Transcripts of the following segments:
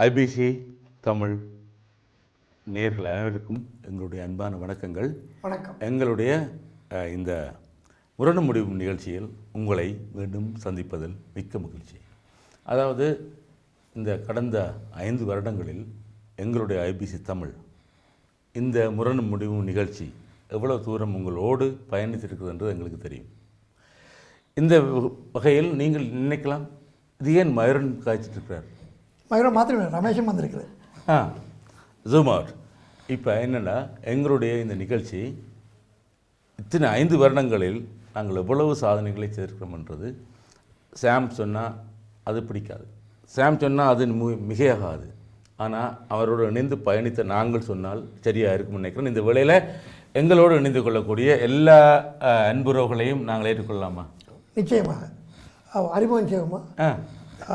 IBC Tamil நேயர்கள் அனைவருக்கும் எங்களுடைய அன்பான வணக்கங்கள். வணக்கம். எங்களுடைய இந்த முரணு முடிவு நிகழ்ச்சியில் உங்களை மீண்டும் சந்திப்பதில் மிக்க மகிழ்ச்சி. அதாவது இந்த கடந்த 5 வருடங்களில் எங்களுடைய ஐபிசி தமிழ் இந்த முரணு முடிவு நிகழ்ச்சி எவ்வளோ தூரம் உங்களோடு பயணித்திருக்கிறது என்று எங்களுக்கு தெரியும். இந்த வகையில் நீங்கள் நினைக்கலாம், இது ஏன் மயூரன் காய்ச்சிட்டு இருக்கிறார்? மயூரன் மாத்திரம் ரமேஷும் வந்திருக்கிறார். Zoom out. இப்போ என்னென்னா, எங்களுடைய இந்த நிகழ்ச்சி இத்தனை 5 வருடங்களில் நாங்கள் எவ்வளவு சாதனைகளை சேர்க்கிறோம்ன்றது சாம் சொன்னால் அது பிடிக்காது, சாம் சொன்னால் அது மிகையாகாது. ஆனால் அவரோடு இணைந்து பயணித்த நாங்கள் சொன்னால் சரியாக இருக்கும்னு நினைக்கிறேன். இந்த வேளையில் எங்களோடு இணைந்து கொள்ளக்கூடிய எல்லா அன்புறவுகளையும் நாங்கள் ஏற்றுக்கொள்ளலாமா? நிச்சயமாக. அறிமுகம் செய்வோமா?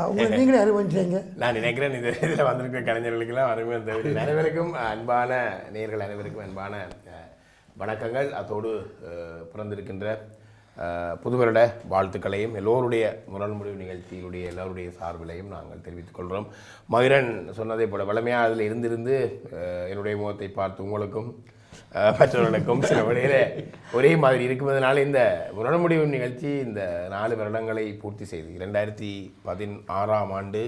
உங்களுக்கு நீங்களே அறிமுகம் செய்யுங்க. நான் நினைக்கிறேன் இந்த இதில் வந்திருக்கிற கலைஞர்களுக்கெல்லாம் அறிமுகம் தேவை. அனைவருக்கும் அன்பான நேயர்கள் அனைவருக்கும் அன்பான வணக்கங்கள். அதோடு பிறந்திருக்கின்ற புது வருட வாழ்த்துக்களையும் எல்லோருடைய முரண் முடிவு நிகழ்ச்சியினுடைய எல்லோருடைய சார்பிலையும் நாங்கள் தெரிவித்துக் கொள்கிறோம். மயூரன் சொன்னதை போல வளமையாக அதில் இருந்திருந்து என்னுடைய முகத்தை பார்த்து உங்களுக்கும் மற்றவர்களுக்கும் சில வழியில் ஒரே மாதிரி இருக்குவதனால இந்த முரண் முடிவு நிகழ்ச்சி இந்த 4 வருடங்களை பூர்த்தி செய்து 2016ஆம் ஆண்டு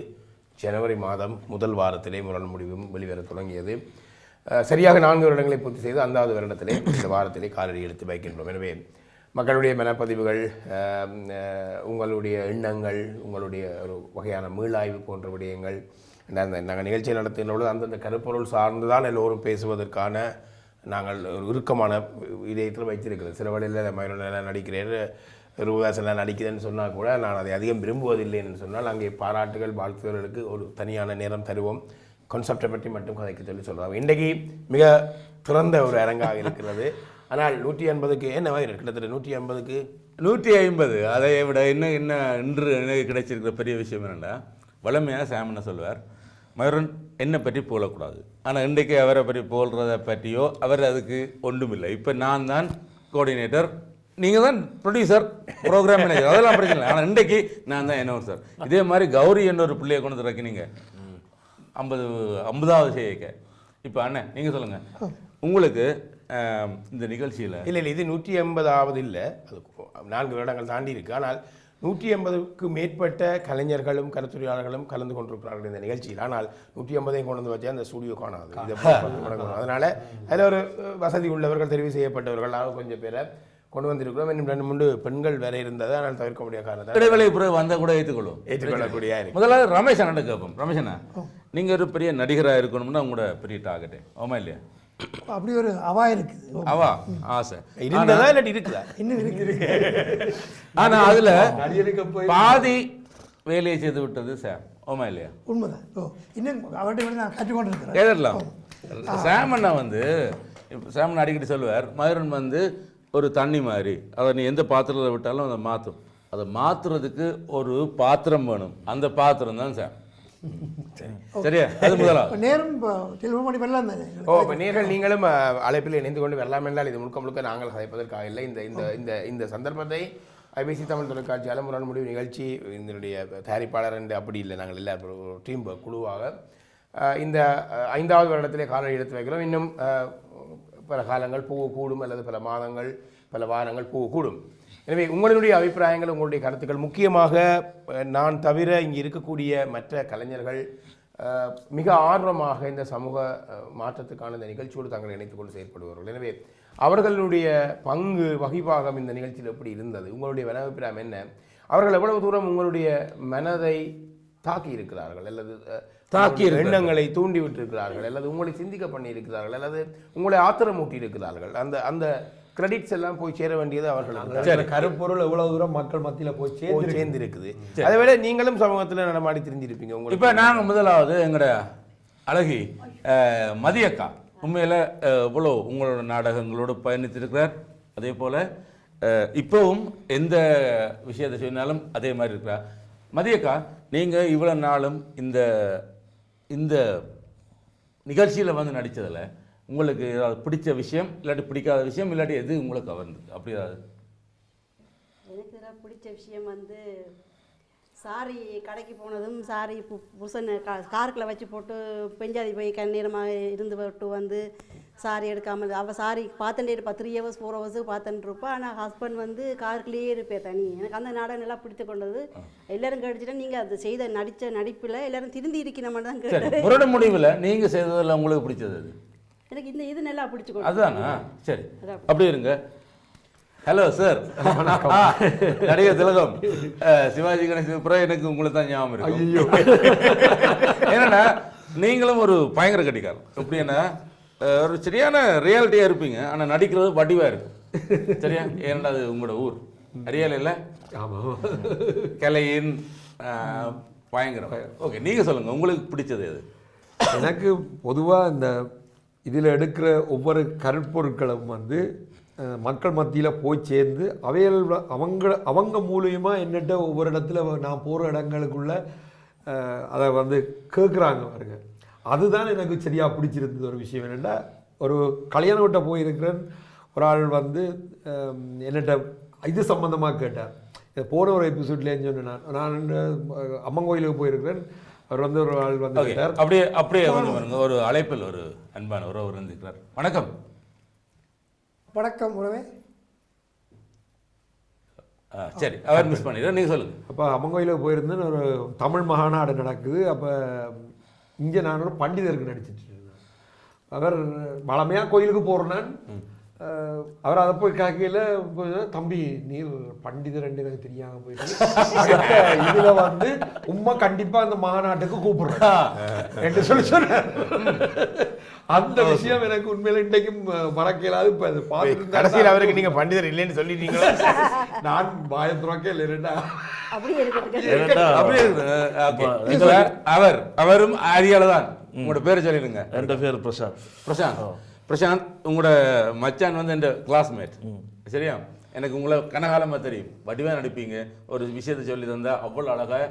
ஜனவரி மாதம் முதல் வாரத்திலே முரண் முடிவும் வெளிவர தொடங்கியது. சரியாக 4 வருடங்களை பூர்த்தி செய்து 5வது வருடத்திலே இந்த வாரத்திலே காலடி எடுத்து வைக்கின்றோம். எனவே மக்களுடைய மனப்பதிவுகள், உங்களுடைய எண்ணங்கள், உங்களுடைய ஒரு வகையான மீளாய்வு போன்ற விடயங்கள் நாங்கள் நிகழ்ச்சியை நடத்தினோடு அந்தந்த கருப்பொருள் சார்ந்துதான் எல்லோரும் பேசுவதற்கான நாங்கள் ஒரு இறுக்கமான இதயத்தில் வைத்திருக்கிறது. சில வழியில் மயூரன் நடிக்கிறேன், ரூபாசெல்லாம் நடிக்கிறேன்னு சொன்னால் கூட நான் அதை அதிகம் விரும்புவதில்லைன்னு சொன்னால் அங்கே பாராட்டுகள் வாழ்த்துகளுக்கு ஒரு தனியான நேரம் தருவோம். கான்செப்டை பற்றி மட்டும் கதைக்கு சொல்கிறோம். இன்றைக்கு மிக திறந்த ஒரு அரங்காக இருக்கிறது. ஆனால் 180க்கு என்ன மாதிரி கிட்டத்தட்ட 180க்கு 150. அதை விட இன்னும் இன்று எனக்கு கிடைச்சிருக்கிற பெரிய விஷயம் என்னென்னா, வளமையாக சாம் என்ன சொல்வார், மயூரன் என்னை பற்றி போகக்கூடாது. ஆனால் இன்றைக்கு அவரை பற்றி போல்றதை பற்றியோ அவர் அதுக்கு ஒன்றுமில்லை. இப்போ நான் தான் கோஆர்டினேட்டர், நீங்கள் தான் ப்ரொடியூசர், ப்ரோக்ராம் மேனேஜர், அதெல்லாம் பிரச்சனை இல்லை. ஆனால் இன்றைக்கு நான் தான் என்ன சார். இதே மாதிரி கௌரி என்ற ஒரு பிள்ளையை கொண்டு திறக்கினீங்க 50வது செய்ய. இப்போ அண்ணன் நீங்கள் சொல்லுங்கள், உங்களுக்கு இந்த நிகழ்ச்சியில் இல்லை இது 180வது இல்லை, அது 4 வருடங்கள் தாண்டி இருக்குது. ஆனால் 180க்கு மேற்பட்ட கலைஞர்களும் கருத்துரையாளர்களும் கலந்து கொண்டிருக்கிறார்கள் இந்த நிகழ்ச்சியில். ஆனால் 180ஐயும் கொண்டு வந்து வச்சா அந்த ஸ்டூடியோ காணாது. அதனால் அதில் ஒரு வசதி உள்ளவர்கள், தெரிவு செய்யப்பட்டவர்கள் கொஞ்சம் பேரை கொண்டு வந்திருக்கிறோம். இன்னும் 2-3 பெண்கள் வேற இருந்தது. ஆனால் தவிர்க்க முடியாத காரணம் இடைவேளை வந்தால் கூட ஏற்றுக்கொள்ளக்கூடிய. முதலாவது ரமேஷ் அண்ணன் கேட்போம். ரமேஷ் அண்ணா, நீங்கள் ஒரு பெரிய நடிகராக இருக்கணும்னா உங்களோட பெரிய டார்கெட்டு ஆமா இல்லையா? அப்படி ஒரு அவா இருக்குது, அவா ஆசை இருந்ததா இல்லாட்டி இருக்குதா? இன்னும் இருக்குது. ஆனா அதுல பாதி வேலையை செய்து விட்டது சாம், ஆமா இல்லையா? உண்மைதான். இன்னும் அவர்கிட்ட நான் கற்றுக்கொண்டு இருக்கிறேன். கேட்கலாம். சாம் அண்ணா சாம் அண்ணா அடிக்கடி சொல்லுவார், மயூரன் ஒரு தண்ணி மாதிரி, அதை நீ எந்த பாத்திரத்தில் விட்டாலும் அதை மாற்றும். அதை மாற்றுறதுக்கு ஒரு பாத்திரம் வேணும், அந்த பாத்திரம் தான் சாம். சரியா? அது முதலாவது நேரம் மணி வரலாம் தானே. இப்போ நேர்கள் நீங்களும் அழைப்பில் இணைந்து கொண்டு வரலாம் என்றால் இது முழுக்க நாங்கள் கதைப்பதற்காக இல்லை. இந்த சந்தர்ப்பத்தை ஐபிசி தமிழ் தொலைக்காட்சியால் முரண் முடிவு நிகழ்ச்சி இதனுடைய தயாரிப்பாளர் என்று அப்படி இல்லை, நாங்கள் எல்லா டீம் குழுவாக இந்த 5வது வருடத்திலே காலடி எடுத்து வைக்கிறோம். இன்னும் பல காலங்கள் பூ கூடும், அல்லது பல மாதங்கள் பல வாரங்கள் பூ கூடும். எனவே உங்களுடைய அபிப்பிராயங்கள், உங்களுடைய கருத்துக்கள், முக்கியமாக நான் தவிர இங்கே இருக்கக்கூடிய மற்ற கலைஞர்கள் மிக ஆர்வமாக இந்த சமூக மாற்றத்துக்கான இந்த நிகழ்ச்சியோடு தங்களை இணைத்துக் கொண்டு செயல்படுவார்கள். எனவே அவர்களுடைய பங்கு வகிபாகம் இந்த நிகழ்ச்சியில் எப்படி இருந்தது, உங்களுடைய அபிப்பிராயம் என்ன, அவர்கள் எவ்வளவு தூரம் உங்களுடைய மனதை தாக்கி இருக்கிறார்கள், அல்லது தாக்கி எண்ணங்களை தூண்டி விட்டிருக்கிறார்கள், அல்லது உங்களை சிந்திக்க பண்ணி இருக்கிறார்கள், அல்லது உங்களை ஆத்திரமூட்டி இருக்கிறார்கள், அந்த கிரெடிட்ஸ் எல்லாம் போய் சேர வேண்டியது அவர்களுக்கு. கருப்பொருள் எவ்வளவு தூரம் மக்கள் மத்தியில் போய் சேர்ந்து இருக்குது. அதை விட நீங்களும் சமூகத்தில் நடமாடி தெரிஞ்சிருப்பீங்க. உங்களுக்கு இப்போ நாங்கள் முதலாவது எங்களோட அழகி மதியக்கா உண்மையில் இவ்வளோ உங்களோட நாடகங்களோடு பயணித்திருக்கிறார். அதே போல் இப்போவும் எந்த விஷயத்தை சொன்னாலும் அதே மாதிரி இருக்கிறார். மதியக்கா, நீங்கள் இவ்வளோ நாளும் இந்த நிகழ்ச்சியில் நடித்ததில் உங்களுக்கு ஏதாவது பிடிச்ச விஷயம், இல்லாட்டி பிடிக்காத விஷயம், இல்லாட்டி எது உங்களுக்கு கவர்ந்தது? அப்படி ஏதாவது? எனக்கு பிடிச்ச விஷயம் சாரி கடைக்கு போனதும் சாரி புருஷன் காருக்குள்ள வச்சு போட்டு பெஞ்சாதி போய் கண்ணீரமாக இருந்து விட்டு வந்து சாரி எடுக்காமல் அவள் சாரி பார்த்துட்டே இருப்பா 3 hours 4 hours பார்த்துட்டு இருப்பா. ஆனால் ஹஸ்பண்ட் வந்து காருக்குள்ளேயே இருப்பேன் தனி. எனக்கு அந்த நாடகம் நல்லா பிடித்து கொண்டது. எல்லாரும் கேட்டுச்சுட்டா நீங்கள் அது செய்த நடிப்பில் எல்லாரும் திருந்தி இருக்கணும் தான் கேட்டு முரட முடிவில் நீங்கள் செய்ததில் உங்களுக்கு பிடிச்சது அது? எனக்கு இந்த இது நல்லா பிடிச்சிக்கணும். அதுதானா? சரி, அப்படி இருங்க. ஹலோ சார், நடிகர் திலகம், சிவாஜி கணேசன் அப்புறம் எனக்கு உங்களுக்கு தான் ஞாபகம் இருக்கு. ஏன்னா நீங்களும் ஒரு பயங்கர கட்டிக்காரன். எப்படின்னா ஒரு சரியான ரியாலிட்டியாக இருப்பீங்க, ஆனால் நடிக்கிறது வடிவாக இருக்கும். சரியா? ஏன்னா அது உங்களோட ஊர் ரியல் இல்லை. ஆமாம், கலையின் பயங்கரம். ஓகே, நீங்கள் சொல்லுங்கள், உங்களுக்கு பிடிச்சது எது? எனக்கு பொதுவாக இந்த இதில் எடுக்கிற ஒவ்வொரு கருப்பொருட்களும் வந்து மக்கள் மத்தியில் போய் சேர்ந்து அவங்க மூலியமாக என்னட்ட ஒவ்வொரு இடத்துல நான் போகிற இடங்களுக்குள்ள அதை வந்து கேட்குறாங்க பாருங்க. அதுதான் எனக்கு சரியாக பிடிச்சிருந்தது. ஒரு விஷயம் என்னென்னா, ஒரு கல்யாண வீட்டை போயிருக்கிறேன், ஒரு ஆள் வந்து என்னட்ட இது சம்மந்தமாக கேட்டார். போன ஒரு எபிசோட்லேன்னு சொன்னேன், நான் அம்மன் கோயிலுக்கு போயிருக்கிறேன். அவர் வந்து ஒரு ஆள் வந்து கேட்டார். அப்படியே வந்து ஒரு அழைப்பில் ஒரு அன்பான உறவு இருந்துக்கிறார். வணக்கம். வணக்கம் உறவே. சரி, அவர் மிஸ் பண்ணிடுறேன், நீங்கள் சொல்லுங்கள். அப்போ அம்மன் கோயிலுக்கு போயிருந்தேன். ஒரு தமிழ் மகாநாடு நடக்குது. அப்போ இங்கே நான் ஒரு பண்டிதருக்கு நடிச்சிட்டு இருந்தேன். அவர் வளமையாக கோயிலுக்கு போகிறேன். அவர் அதை போய் கேட்கையில், தம்பி நீ பண்டிதர் ரெண்டு எனக்கு தெரியாமல் போயிட்டு இதில் வந்து உண்மை கண்டிப்பாக அந்த மாநாட்டுக்கு கூப்பிடுறேன் என்று சொல்லி சொன்னார். அந்த விஷயம் எனக்கு உண்மையில இன்றைக்கும் மறக்க இயலாது. இப்போ அது பார்த்து கடைசியில் அவருக்கு நீங்கள் பண்டிதர் இல்லைன்னு சொல்லிட்டீங்களா? நான் பயத்துறக்கே இல்லைடா. அவரும் ஆரியால தான். உங்களோட பேர் சொல்லிடுங்க. என் பேர் பிரசாந்த். பிரசாந்த், உங்களோட மச்சான் வந்து என் கிளாஸ்மேட். சரியா? எனக்கு உங்களை கனகாலமாக தெரியும். வடிவாக நடிப்பீங்க, ஒரு விஷயத்தை சொல்லி தந்தால் அவ்வளோ அழகாக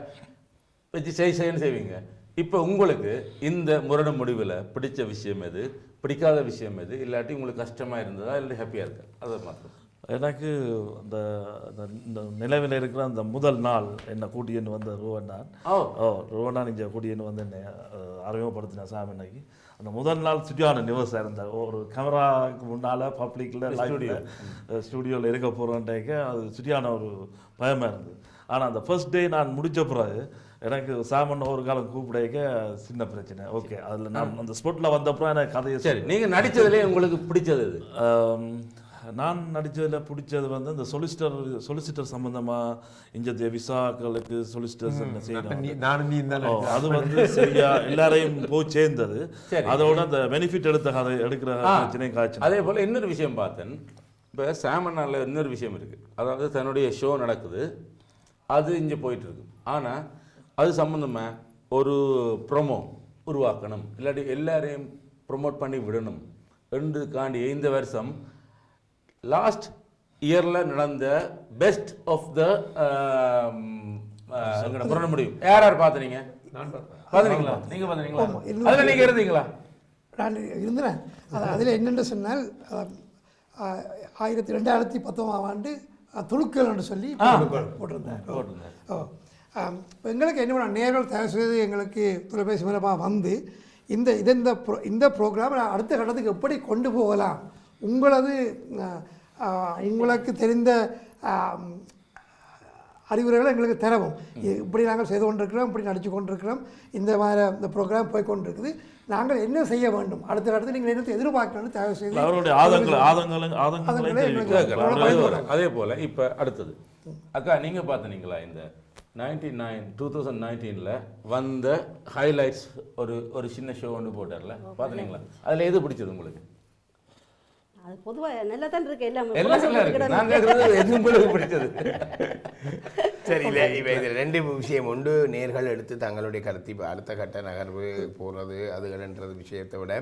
வச்சு செய்யன்னு செய்வீங்க. இப்போ உங்களுக்கு இந்த முரட முடிவில் பிடிச்ச விஷயம் எது, பிடிக்காத விஷயம் எது, இல்லாட்டி உங்களுக்கு கஷ்டமாக இருந்ததா இல்லை ஹாப்பியாக இருக்கா? அதை மாத்திரம். எனக்கு அந்த நிலவில் இருக்கிற அந்த முதல் நாள் என்னை கூட்டின்னு வந்த ருவண்ணான். ருவண்ணான் இங்கே கூட்டின்னு வந்து என்னை அறிமுகப்படுத்தின சாமினைக்கு. அந்த முதல் நாள் சுற்றியான நிவர்ஸாக இருந்தார். ஒரு கேமராவுக்கு முன்னால் பப்ளிக்கில் ஸ்டுடியோவில் இருக்க போகிறோன்ட்டு அது சுற்றியான ஒரு பயமாக இருந்தது. ஆனால் அந்த ஃபர்ஸ்ட் டே நான் முடித்த பிறகு எனக்கு சாமன் ஒரு காலம் கூப்பிடைக்க சின்ன பிரச்சனை. ஓகே, அதில் நான் அந்த ஸ்பாட்டில் வந்தப்பறம் எனக்கு கதையை. சரி, நீங்கள் நடித்ததுலேயே உங்களுக்கு பிடிச்சது இது? நான் நடித்ததில் பிடிச்சது வந்து இந்த சொலிசிட்டர் சம்பந்தமாக இந்த விசாக்களுக்கு சொலிசிட்டர்ஸ் செய்யணும். அது வந்து சரியா எல்லாரையும் போய் சேர்ந்தது. அதோட அந்த பெனிஃபிட் எடுக்கிற பிரச்சனையும் காய்ச்சி. அதே போல் இன்னொரு விஷயம் பார்த்தேன். இப்போ சாமனால இன்னொரு விஷயம் இருக்குது. அதாவது தன்னுடைய ஷோ நடக்குது, அது இங்கே போயிட்டுருக்கு. ஆனால் அது சம்மந்தமாக ஒரு ப்ரொமோ உருவாக்கணும், இல்லாட்டி எல்லாரையும் ப்ரொமோட் பண்ணி விடணும் என்றுக்காண்டி இந்த வருஷம் லாஸ்ட் இயரில் நடந்த பெஸ்ட் ஆஃப் த புரண முடியும் யார் பார்த்துனீங்க? பார்த்துனீங்களா? நீங்கள் பார்த்துனீங்களா? அதில் நீங்கள் இருந்தீங்களா? நான் இருந்தேன். அதில் என்னென்று சொன்னால் 2019ஆம் ஆண்டு துணுக்கள் என்று சொல்லி போட்டிருந்தேன். எங்களுக்கு என்ன பண்ண நேர்கள் தயவு செய்து எங்களுக்கு தொலைபேசி மூலமாக வந்து இந்த ப்ரோக்ராம் அடுத்த கட்டத்துக்கு எப்படி கொண்டு போகலாம், உங்களுக்கு தெரிந்த அறிவுரைகளை எங்களுக்கு தரவும். இப்படி நாங்கள் செய்து கொண்டிருக்கிறோம், இப்படி நடித்து கொண்டிருக்கிறோம், இந்த மாதிரி இந்த ப்ரோக்ராம் போய் கொண்டிருக்குது, நாங்கள் என்ன செய்ய வேண்டும், அடுத்த இடத்துல நீங்கள் என்ன எதிர்பார்க்கணும்னு தயவு செய்து அவருடைய அதே போல். இப்போ அடுத்தது அக்கா, நீங்கள் பார்த்தீங்களா இந்த 2019 வந்த ஹைலைட்ஸ் ஒரு சின்ன ஷோ ஒன்று போட்டார்ல, பார்த்தீங்களா? அதில் எது பிடிச்சது உங்களுக்கு? அது பொதுவாக நல்லா தான் இருக்கு, எல்லாமே எது உங்களுக்கு பிடிச்சது? சரி, இல்லை இப்போ இதில் ரெண்டு விஷயம் உண்டு. நேர்கள் எடுத்து தங்களுடைய கருத்து இப்போ அடுத்த கட்ட நகர்வு போகிறது அதுகள்ன்றது விஷயத்தை விட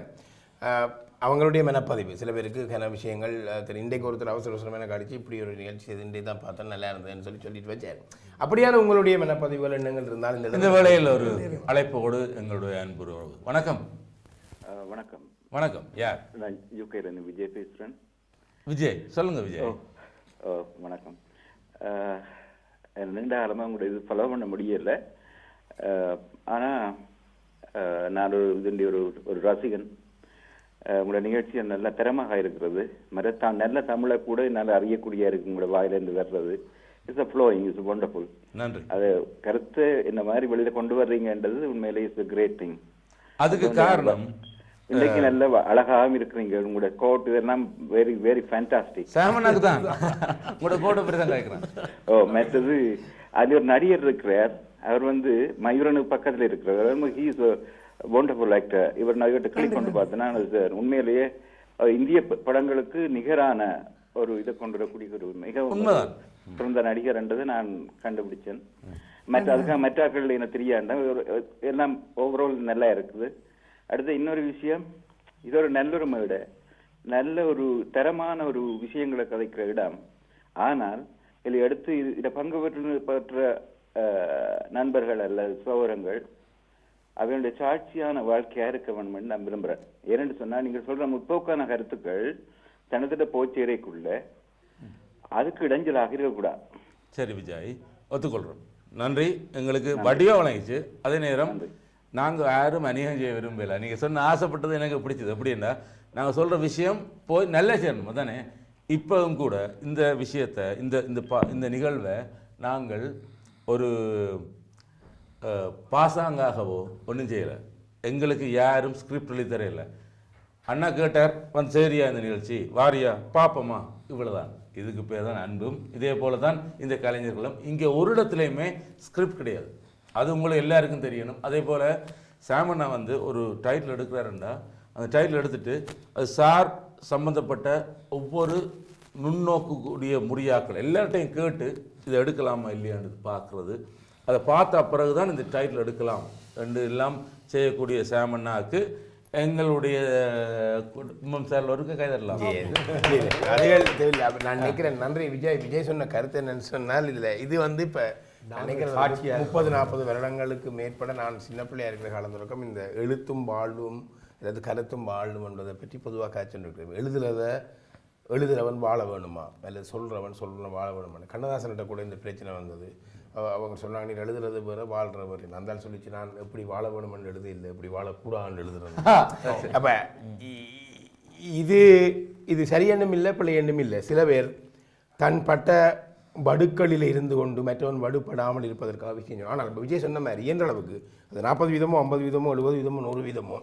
அவங்களுடைய மனப்பதிவு. சில பேருக்கு கன விஷயங்கள் இன்றைக்கு ஒருத்தர் அவசரமான கடிச்சு இப்படி ஒரு நிகழ்ச்சி இன்றைக்கு தான் பார்த்தா நல்லா இருந்ததுன்னு சொல்லிட்டு வச்சார். அப்படியான உங்களுடைய மனப்பதிவுகள் எண்ணங்கள் இருந்தால் இந்த வேளையில் ஒரு அழைப்போடு எங்களுடைய அன்பு. வணக்கம். வணக்கம். வணக்கம். யார்? நான் யூகேலேருந்து விஜய் பேசுகிறேன். விஜய், சொல்லுங்க விஜய். வணக்கம். நீண்ட காலமாக உங்களோட இது ஃபாலோ பண்ண முடியலை. ஆனால் நான் இதனுடைய ஒரு ரசிகன். உங்களோட நிகழ்ச்சி நல்ல திறமாக இருக்கிறது. நல்ல தமிழை கூட என்னால் அறியக்கூடிய இருக்கு உங்களோட வாயிலிருந்து வர்றது. It's a flowing, it's wonderful. நன்றி. அது கருத்தை இந்த மாதிரி வெளியில கொண்டு வர்றீங்கன்றது உண்மையிலே இட்ஸ் a great thing. அதுக்கு காரணம் இன்னைக்கு நல்ல அழகாகவும் இருக்கிறீங்க. உங்களோட கோட் இதெல்லாம் வெரி வெரி ஃபேண்டாஸ்டிக். சாமனாக்கு தான் உங்களோட கோட்டை பற்றி தான் கேட்குறேன். மற்றது அது ஒரு நடிகர் இருக்கிறார். அவர் மயூரனுக்கு பக்கத்தில் இருக்கிறார். He is wonderful actor. இவர்கிட்ட கிளிக் கொண்டு பார்த்தேன்னா உண்மையிலேயே இந்திய படங்களுக்கு நிகரான ஒரு இதை கொண்டு வரக்கூடிய ஒரு மிகவும் சிறந்த நடிகர் என்றது நான் கண்டுபிடிச்சேன். அதுக்காக மற்றாக்கள் எனக்கு தெரியாண்ட எல்லாம் ஓவரால் நல்லா இருக்குது. அடுத்த இன்னொரு விஷயம், இது ஒரு நல்லொருமை விட நல்ல ஒரு தரமான ஒரு விஷயங்களை கதைக்கிற இடம். ஆனால் இதில் எடுத்து இதை பங்கு பெற்ற நண்பர்கள் அல்லது சகோதரங்கள் அவனுடைய சாட்சியான வாழ்க்கையா இருக்க வேண்டும் நான் விரும்புகிறேன். ஏனென்று சொன்னால் நீங்கள் சொல்ற முற்போக்கான கருத்துக்கள் தனத்திட்ட போச்சேரைக்குள்ள அதுக்கு இடைஞ்சலாக இருக்கக்கூடாது. சரி விஜய், ஒத்துக்கொள்கிறோம். நன்றி. எங்களுக்கு வடிவா வழங்கிச்சு. அதே நேரம் நாங்கள் யாரும் அநியாயம் செய்ய விரும்பல. நீங்கள் சொன்ன ஆசைப்பட்டது எனக்கு பிடிச்சது. எப்படின்னா நாங்கள் சொல்கிற விஷயம் போய் நல்ல சேரணும் தானே. இப்போவும் கூட இந்த விஷயத்தை இந்த நிகழ்வை நாங்கள் ஒரு பாசாங்காகவோ ஒன்றும் செய்யலை. எங்களுக்கு யாரும் ஸ்கிரிப்ட் எழுதி தரையில்லை. அண்ணா கேட்டார் சரியா இந்த நிகழ்ச்சி வாரியா பாப்போமா, இவ்வளவுதான். இதுக்கு பேர் தான் அன்பும். இதே போல தான் இந்த கலைஞர்களும். இங்கே ஒரு இடத்துலையுமே ஸ்கிரிப்ட் கிடையாது. அது உங்களுக்கு எல்லாருக்கும் தெரியணும். அதே போல் சாமண்ணா ஒரு டைட்டில் எடுக்கிறாருண்டா அந்த டைட்டில் எடுத்துட்டு அது சார் சம்பந்தப்பட்ட ஒவ்வொரு நுண்ணோக்கு கூடிய முறியாக்கள் எல்லார்ட்டையும் கேட்டு இதை எடுக்கலாமா இல்லையான்னு பார்க்குறது. அதை பார்த்த பிறகு தான் இந்த டைட்டில் எடுக்கலாம் ரெண்டு எல்லாம் செய்யக்கூடிய சாமண்ணாவுக்கு எங்களுடைய குடும்பம் சார்ல ஒரு கைதரலாம். நான் நினைக்கிறேன். நன்றி விஜய். விஜய் சொன்ன கருத்து என்னன்னு சொன்னால் இது இப்போ நினைக்கிறேன் 30-40 வருடங்களுக்கு மேற்பட நான் சின்ன பிள்ளையா இருக்கிற காலம் தொடக்கம் இந்த எழுத்தும் வாழ்வும் அல்லது கருத்தும் வாழும் என்பதை பற்றி பொதுவாக காய்ச்சல் எழுதுறவன் வாழ வேணுமா அல்லது சொல்றவன் வாழ வேணுமா. கண்ணதாசன்கிட்ட கூட இந்த பிரச்சனை வந்தது. அவங்க சொன்னாங்க நீ எழுதுறது வேற வாழ்ற வேறு. அந்த சொல்லிச்சு நான் எப்படி வாழ வேணும்னு எழுத இல்லை, எப்படி வாழக்கூடாதுன்னு எழுதுறது. அப்போ இது சரியெண்ணும் இல்லை பிள்ளை எண்ணும் இல்லை. சில பேர் தன் பட்ட வடுக்களில் இருந்து கொண்டு மற்றவன் வடுப்படாமல் இருப்பதற்காக விஷயம். ஆனால் இப்போ விஜய் சொன்ன மாதிரி இயன்ற அளவுக்கு அது 40%, 50%, 70%, 100%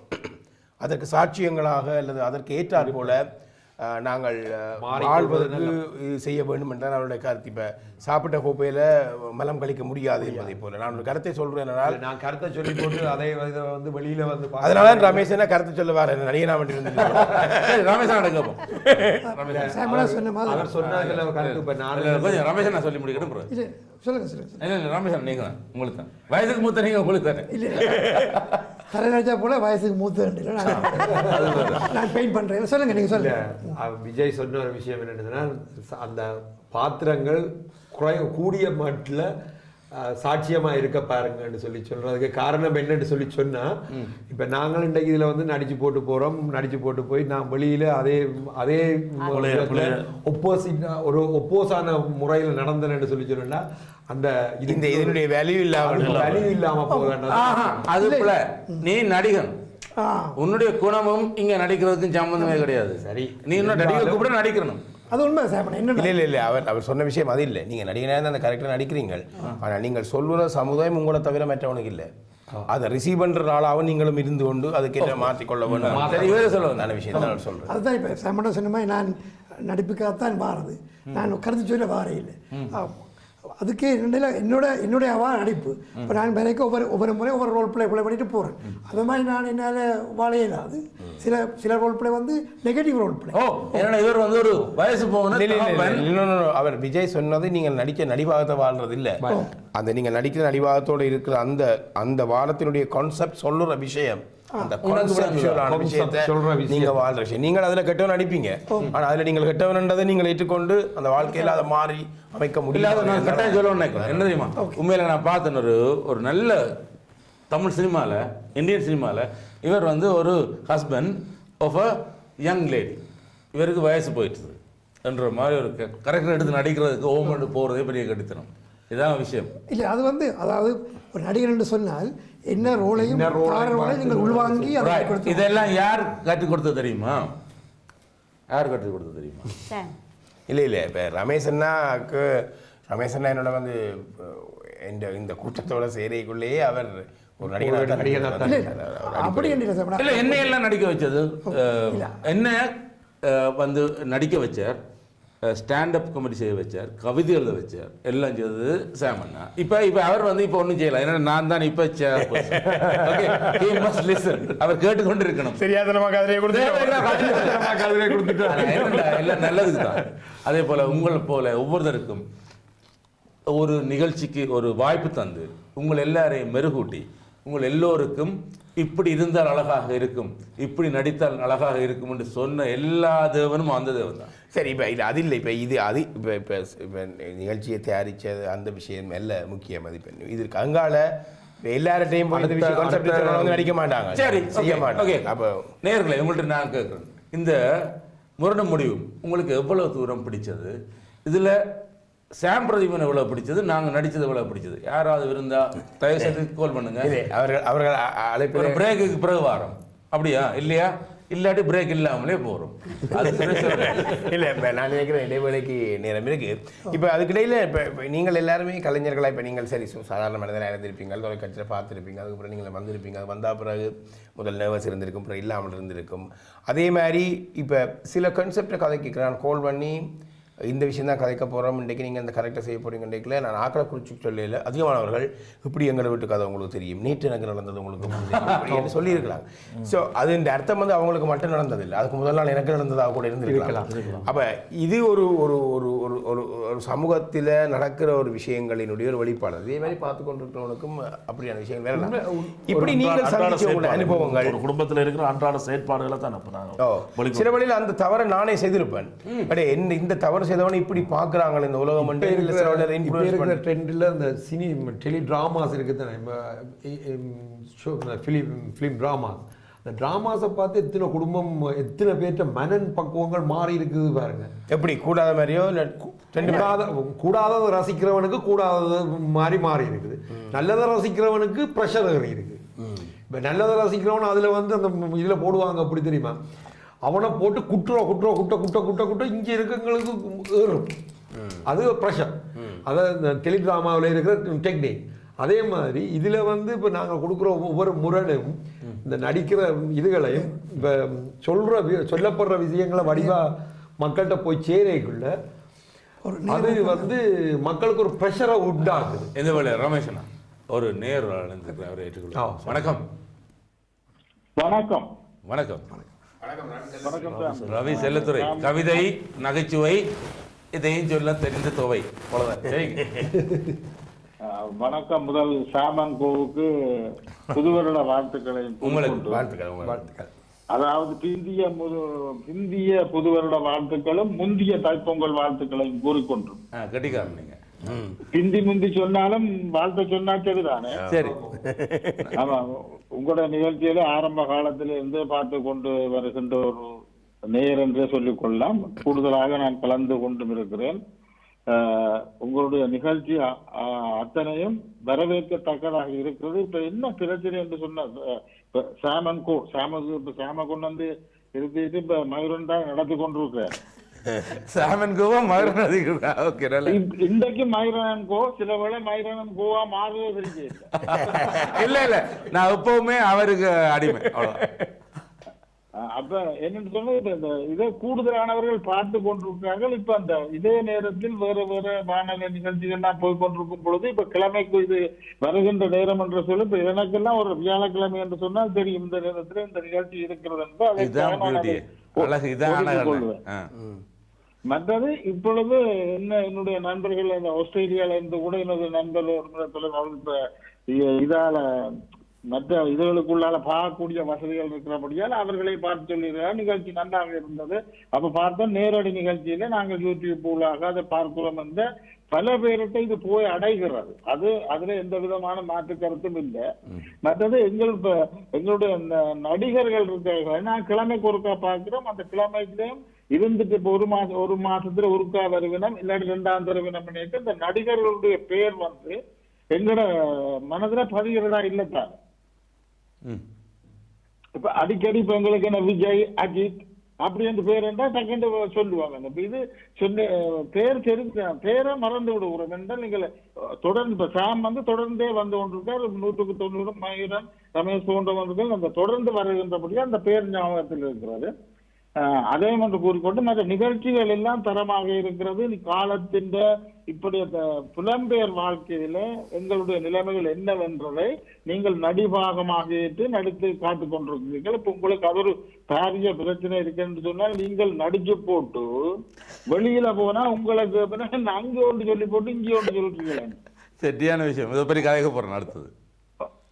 அதற்கு சாட்சியங்களாக அல்லது அதற்கு ஏற்றாற் போல நாங்கள் வாழ்வதற்கு செய்ய வேண்டும் என்றால் அவருடைய கருத்து. இப்போ சாப்பிட்ட கோப்பையில் மலம் கழிக்க முடியாது என்பதை போல நான் ஒரு கருத்தை சொல்றேன். நான் கருத்தை சொல்லி போட்டு அதை வெளியில அதனால ரமேஷ் என்ன கருத்தை சொல்ல வர நடிகனா ரமேஷ் சொல்லி முடிக்கணும். ரமேஷ் நீங்க உங்களுக்கு தான் வயசுக்கு மூத்த, நீங்க உங்களுக்கு தானே தலைநடிச்சா போல வயசுக்கு மூத்த நான் பெயிண்ட் பண்றேன். சொல்லுங்க, நீங்க சொல்லுங்க. விஜய் சொன்ன ஒரு விஷயம் என்னன்னா அந்த பாத்திரங்கள் கூடிய மட்டில் சாட்சியமாக இருக்க பாருங்கன்னு சொல்லி சொல்றதுக்கு காரணம் என்னன்னு சொல்லி சொன்னா, இப்போ நாங்கள் இன்றைக்கு இதில் நடிச்சு போட்டு போகிறோம். நடிச்சு போட்டு போய் நான் வெளியில் அதே ஒப்போஸான முறையில் நடந்தேன்னு சொல்லி சொன்னா அந்த இதனுடைய வேல்யூ இல்லாம போக அது போல நீ நடிகன், உன்னுடைய குணமும் இங்க நடிக்கிறதுக்கும் சம்பந்தமே கிடையாது. சரி, நீ இன்னும் நடிகர் கூட நடிக்கணும். அது உண்மை சார். இல்லை அவர் சொன்ன விஷயம் அது இல்லை. நீங்கள் நடிகனாக அந்த கரெக்டாக நடிக்கிறீங்க. ஆனால் நீங்கள் சொல்லுற சமுதாயம் உங்களை தவிர மற்றவனுக்கு இல்லை. அதை ரிசீவ் பண்ணுற ஆளாகவும் நீங்களும் இருந்து கொண்டு அதுக்கேற்ற மாற்றிக்கொள்ள வேண்டும். சொல்லுவாங்க விஷயம் தான் சொல்கிறேன். அதுதான் இப்போ சாமண்ணா சொன்ன மாதிரி நான் நடிப்புக்காகத்தான் வாரது. நான் கருத்து சொல்ல வார இல்லை. அதுக்கே என்னுடைய நடிப்பு. இப்போ நான் வேலைக்கு ஒவ்வொரு முறை ஒவ்வொரு ரோல் பிளே பண்ணிட்டு போகிறேன். அது மாதிரி நான் என்னால் வாழையில அது சில role play negative role play. இவர் ஒரு வயசு அவர் விஜய் சொன்னது நீங்கள் நடிக்க நடிபாகத்தை வாழ்றது இல்லை. அந்த நீங்கள் நடிக்கிற நடிபாகத்தோடு இருக்கிற அந்த வாரத்தினுடைய கான்செப்ட் சொல்லுற விஷயம், அந்த விஷயத்தை நீங்க வாழ்ற விஷயம். நீங்கள் அதுல கெட்டவன் நடிப்பீங்க. ஆனா அதுல நீங்கள் கெட்டவன்ன்றதை நீங்கள் ஏற்றுக்கொண்டு அந்த வாழ்க்கையில அதை மாறி அமைக்க முடியாது. நான் கட்டாயம் சொல்ல நினைக்கிறேன். என்ன தெரியுமா, உண்மையில நான் பார்த்தேன் ஒரு நல்ல தமிழ் சினிமால, இந்தியன் சினிமால இவர் ஒரு husband of a young lady. இவருக்கு வயசு போயிட்டுது என்ற மாதிரி ஒரு கரெக்டர் எடுத்து நடிக்கிறதுக்கு ஓமண்டு போகிறதே பெரிய கடித்தனம். இதான் விஷயம். இல்லை அது வந்து அதாவது ஒரு நடிகர் என்று சொன்னால் என்ன ரோலையும் நீங்கள் உள்வாங்கி அதை கொடுத்து இதெல்லாம் யார் கற்றுக் கொடுத்தது தெரியுமா? யார் கற்றுக் கொடுத்தது தெரியுமா? இல்லை இப்போ ரமேஷ் அண்ணா என்னோட வந்து இந்த கூட்டத்தோட சேரைக்குள்ளேயே அவர் ஒரு நடிகர் அப்படி இல்லை என்ன எல்லாம் நடிக்க வச்சது, என்ன வந்து நடிக்க வச்சார், ஸ்டாண்டப் காமெடி செய்ய வச்சார், கவிதை எழுத வச்சார், எல்லாம் செய்தது சாம் அண்ணா. இப்போ அவர் வந்து இப்போ ஒன்றும் செய்யலாம், ஏன்னா நான் தான் இப்போ அவர் கேட்டுக்கொண்டு இருக்கணும். எல்லாம் நல்லதுக்கு தான். அதே போல் உங்களை போல ஒவ்வொருத்தருக்கும் ஒரு நிகழ்ச்சிக்கு ஒரு வாய்ப்பு தந்து உங்கள் எல்லாரையும் மெருகூட்டி உங்கள் எல்லோருக்கும் இப்படி இருந்தால் அழகாக இருக்கும், இப்படி நடித்தால் அழகாக இருக்கும் என்று சொன்ன எல்லா தேவனும் அந்த தேவன் தான். சரி, இப்போ இது அது இல்லை, இப்போ இது அது இப்போ இப்போ இப்போ நிகழ்ச்சியை தயாரித்தது அந்த விஷயம் அல்ல முக்கிய மதிப்பெண். இதற்கு அங்கால எல்லார்ட்டையும் நடிக்க மாட்டாங்க. சரி, செய்ய மாட்டாங்க. அப்போ நேயர்களே, உங்கள்கிட்ட நான் கேட்குறேன், இந்த முரண முடிவும் உங்களுக்கு எவ்வளவு தூரம் பிடிச்சது? இதில் சாம் பிரதீபன் எவ்வளவு பிடிச்சது, நாங்கள் நடித்தது எவ்வளவு பிடிச்சது? யாராவது இருந்தா தயவு செய்து கால் பண்ணுங்க. அவர்கள் அழைப்பு பிரேக்குக்கு பிறகு வாரம் அப்படியா இல்லையா? இல்லாட்டி பிரேக் இல்லாமலே போகிறோம். இல்லை, இப்போ நான் நினைக்கிறேன் இடைவேளைக்கு நேரம் இருக்கு. இப்போ அதுக்கிடையில் இப்போ நீங்கள் எல்லாருமே கலைஞர்களாக, இப்போ நீங்கள் சரி சாதாரண மனிதனாக இருந்திருப்பீங்க, தொலைக்காட்சியில் பார்த்துருப்பீங்க, அதுக்கப்புறம் நீங்கள் வந்திருப்பீங்க, அது வந்தால் பிறகு முதல் நர்வஸ் இருந்திருக்கும், அப்புறம் இல்லாமல் இருந்திருக்கும். அதே மாதிரி இப்போ சில கான்செப்டை கதைக்கிறான் கோல் பண்ணி இந்த விஷயம் தான் கதைக்க போகிறோம், இன்றைக்கு நீங்கள் இந்த கரெக்டாக செய்ய போகிறீங்க. இன்றைக்குல நான் ஆக்களை குறிச்சு சொல்லல, அதிகமானவர்கள் இப்படி எங்களை வீட்டு கதை உங்களுக்கு தெரியும், நேற்று எனக்கு நடந்தது உங்களுக்கு அப்படின்னு சொல்லியிருக்கலாம். ஸோ அது இந்த அர்த்தம் வந்து அவங்களுக்கு மட்டும் நடந்ததில்லை, அதுக்கு முதல் நாள் எனக்கு நடந்ததாக கூட இருந்திருக்கலாம். அப்போ இது ஒரு ஒரு ஒரு ஒரு ஒரு சமூகத்தில் நடக்கிற ஒரு விஷயங்களினுடைய ஒரு வெளிப்பாடு. அதே மாதிரி பார்த்து கொண்டிருக்கிறவனுக்கும் அப்படியான விஷயங்கள் வேற. இப்படி நீங்கள் சந்திச்ச அனுபவங்கள், ஒரு குடும்பத்தில் இருக்கிற அன்றாட செயற்பாடுகளை தான் சில வழியில் அந்த தவறை நானே செய்திருப்பேன். பட் இந்த தவறு செய்தவனை இப்படி பார்க்குறாங்க இந்த உலகம். ட்ரெண்டில் இந்த சினி டெலி ட்ராமாஸ் இருக்குது தானே, ஃபிலிம் ட்ராமாஸ். அந்த ட்ராமாஸை பார்த்து எத்தனை குடும்பம், எத்தனை பேர்ட்ட மனன் பக்குவங்கள் மாறி இருக்குது பாருங்க. எப்படி கூடாத மாதிரியோ இல்லை கூடாததை ரசிக்கிறவனுக்கு கூடாதது மாதிரி மாறி இருக்குது, நல்லதை ரசிக்கிறவனுக்கு ப்ரெஷர் ஏறி இருக்குது. இப்போ நல்லதை ரசிக்கிறவன் அதில் வந்து அந்த இதில் போடுவாங்க, அப்படி தெரியுமா, அவனை போட்டு குட்ட இங்கே இருக்கவங்களுக்கு ஏறும், அது ப்ரெஷர். அதாவது இந்த டெலிட்ராமாவில் இருக்கிற டெக்னிக். அதே மாதிரி இதில் வந்து இப்போ நாங்கள் கொடுக்குற ஒவ்வொரு முரணும் இந்த நடிக்கிற இதுகளையும் இப்போ சொல்லப்படுற விஷயங்களை வடிவாக மக்கள்கிட்ட போய் சேரைக்குள்ள அது வந்து மக்களுக்கு ஒரு ப்ரெஷரை உண்டாகுது. எந்த வேலை ரமேஷனா ஒரு நேர் அவரை ஏற்றுக்கொள்ளும். வணக்கம். வணக்கம். வணக்கம். ரவி செல்லத்துறை, கவிதை, நகைச்சுவை, இதையும் சொல்ல தெரிந்த தொகை. வணக்கம். முதல் சாமன் கோவுக்கு புதுவருட வாழ்த்துக்களையும் வாழ்த்துக்கள். அதாவது பிந்திய புதுவருட வாழ்த்துக்களும் முந்திய தைப்பொங்கல் வாழ்த்துக்களையும் கூறிக்கொண்டும் கட்டிக்காரன் நீங்க முந்தி சொன்னாலும் வாழ்த்து சொன்னா சரிதானே? சரி. ஆமா, உங்களோட நிகழ்ச்சியில ஆரம்ப காலத்தில இருந்து பார்த்து கொண்டு வருகின்ற ஒரு நேயர் என்றே சொல்லிக் கொள்ளலாம். கூடுதலாக நான் கலந்து கொண்டும் இருக்கிறேன். உங்களுடைய நிகழ்ச்சி அத்தனையும் வரவேற்கத்தக்கதாக இருக்கிறது. இப்ப என்ன பிரச்சனை என்று சொன்ன சாம கொண்டு வந்து இருந்துட்டு இப்ப மயூரன் தான் நடத்தி கொண்டிருக்கிறார். இன்றைக்கு மயூரன் கோ சில வேளை மயூரன் கோவா மாறுவது இல்ல நான் எப்பவுமே அவருக்கு அடிமை. அப்ப என்னன்னு சொன்னா இந்த இதை கூடுதலானவர்கள் பார்த்து கொண்டிருக்கிறார்கள். இப்ப அந்த இதே நேரத்தில் வேற வேற வானொலி நிகழ்ச்சிகள்லாம் போய் கொண்டிருக்கும் பொழுது இப்ப கிழமைக்கு இது வருகின்ற நேரம் என்று சொல்லி இப்ப எனக்கெல்லாம் ஒரு வியாழக்கிழமை என்று சொன்னால் தெரியும் இந்த நேரத்தில் இந்த நிகழ்ச்சி இருக்கிறது என்று மற்றது இப்பொழுது என்னுடைய நண்பர்கள் ஆஸ்திரேலியால இருந்து கூட என்னுடைய நண்பர்கள் ஒரு முறை இதால மற்ற இதுகளுக்குள்ளால பார்க்கக்கூடிய வசதிகள் இருக்கிறபடியால் அவர்களை பார்த்து சொல்லிடுறாங்க. நிகழ்ச்சி நன்றாக இருந்தது. அப்ப பார்த்தோம் நேரடி நிகழ்ச்சியில நாங்கள் யூடியூப் ஊடாக அதை பார்க்கிறோம் என்ற பல பேர்கிட்ட இது போய் அடைகிறது. அதுல எந்த விதமான மாற்று கருத்தும் இல்லை. மற்றது எங்களுடைய நடிகர்கள் இருக்கிறார்கள். நான் கிழமைக்கு ஒருக்கா பார்க்கிறோம். அந்த கிழமைக்குலையும் இருந்துட்டு இப்போ ஒரு மாசத்துல ஒருக்கா வருவினம் இல்லாட்டி 2ஆம் தடவினம் பண்ணிட்டு இந்த நடிகர்களுடைய பேர் எங்களோட மனதுல பதிகிறதா இல்லத்தான். இப்ப அடிக்கடி இப்ப எங்களுக்கு என்ன விஜய், அஜித் அப்படி அந்த பேர் என்றா டக்குன்னு சொல்லுவாங்க. இப்ப இது பேர் பேரை மறந்து விடுகிறோம் என்றால் நீங்கள் தொடர்ந்து இப்ப சாம் தொடர்ந்தே வந்து கொண்டிருக்கார். 100க்கு 90 மயூரன், ரமேஷ் போன்றவர்கள் அந்த தொடர்ந்து வருகின்றபடியா அந்த பேர் ஞாபகத்தில் இருக்கிறது. அதே என்று கூறிக்கொண்டு மற்ற நிகழ்ச்சிகள் எல்லாம் தரமாக இருக்கிறது. காலத்தின் இப்படி புலம்பெயர் வாழ்க்கையில எங்களுடைய நிலைமைகள் என்னவென்றதை நீங்கள் நடிபாகமாக ஏற்று நடித்து காத்துக் கொண்டிருக்கிறீர்கள். இப்ப உங்களுக்கு அது ஒரு பாரிய பிரச்சனை இருக்குன்னு சொன்னால் நீங்கள் நடிச்சு போட்டு வெளியில போனா உங்களுக்கு அங்கே ஒன்று சொல்லி போட்டு இங்கே ஒன்று சொல்றீங்களே, சரியான விஷயம். இதை பற்றி கதைக்க போறேன் அடுத்தது.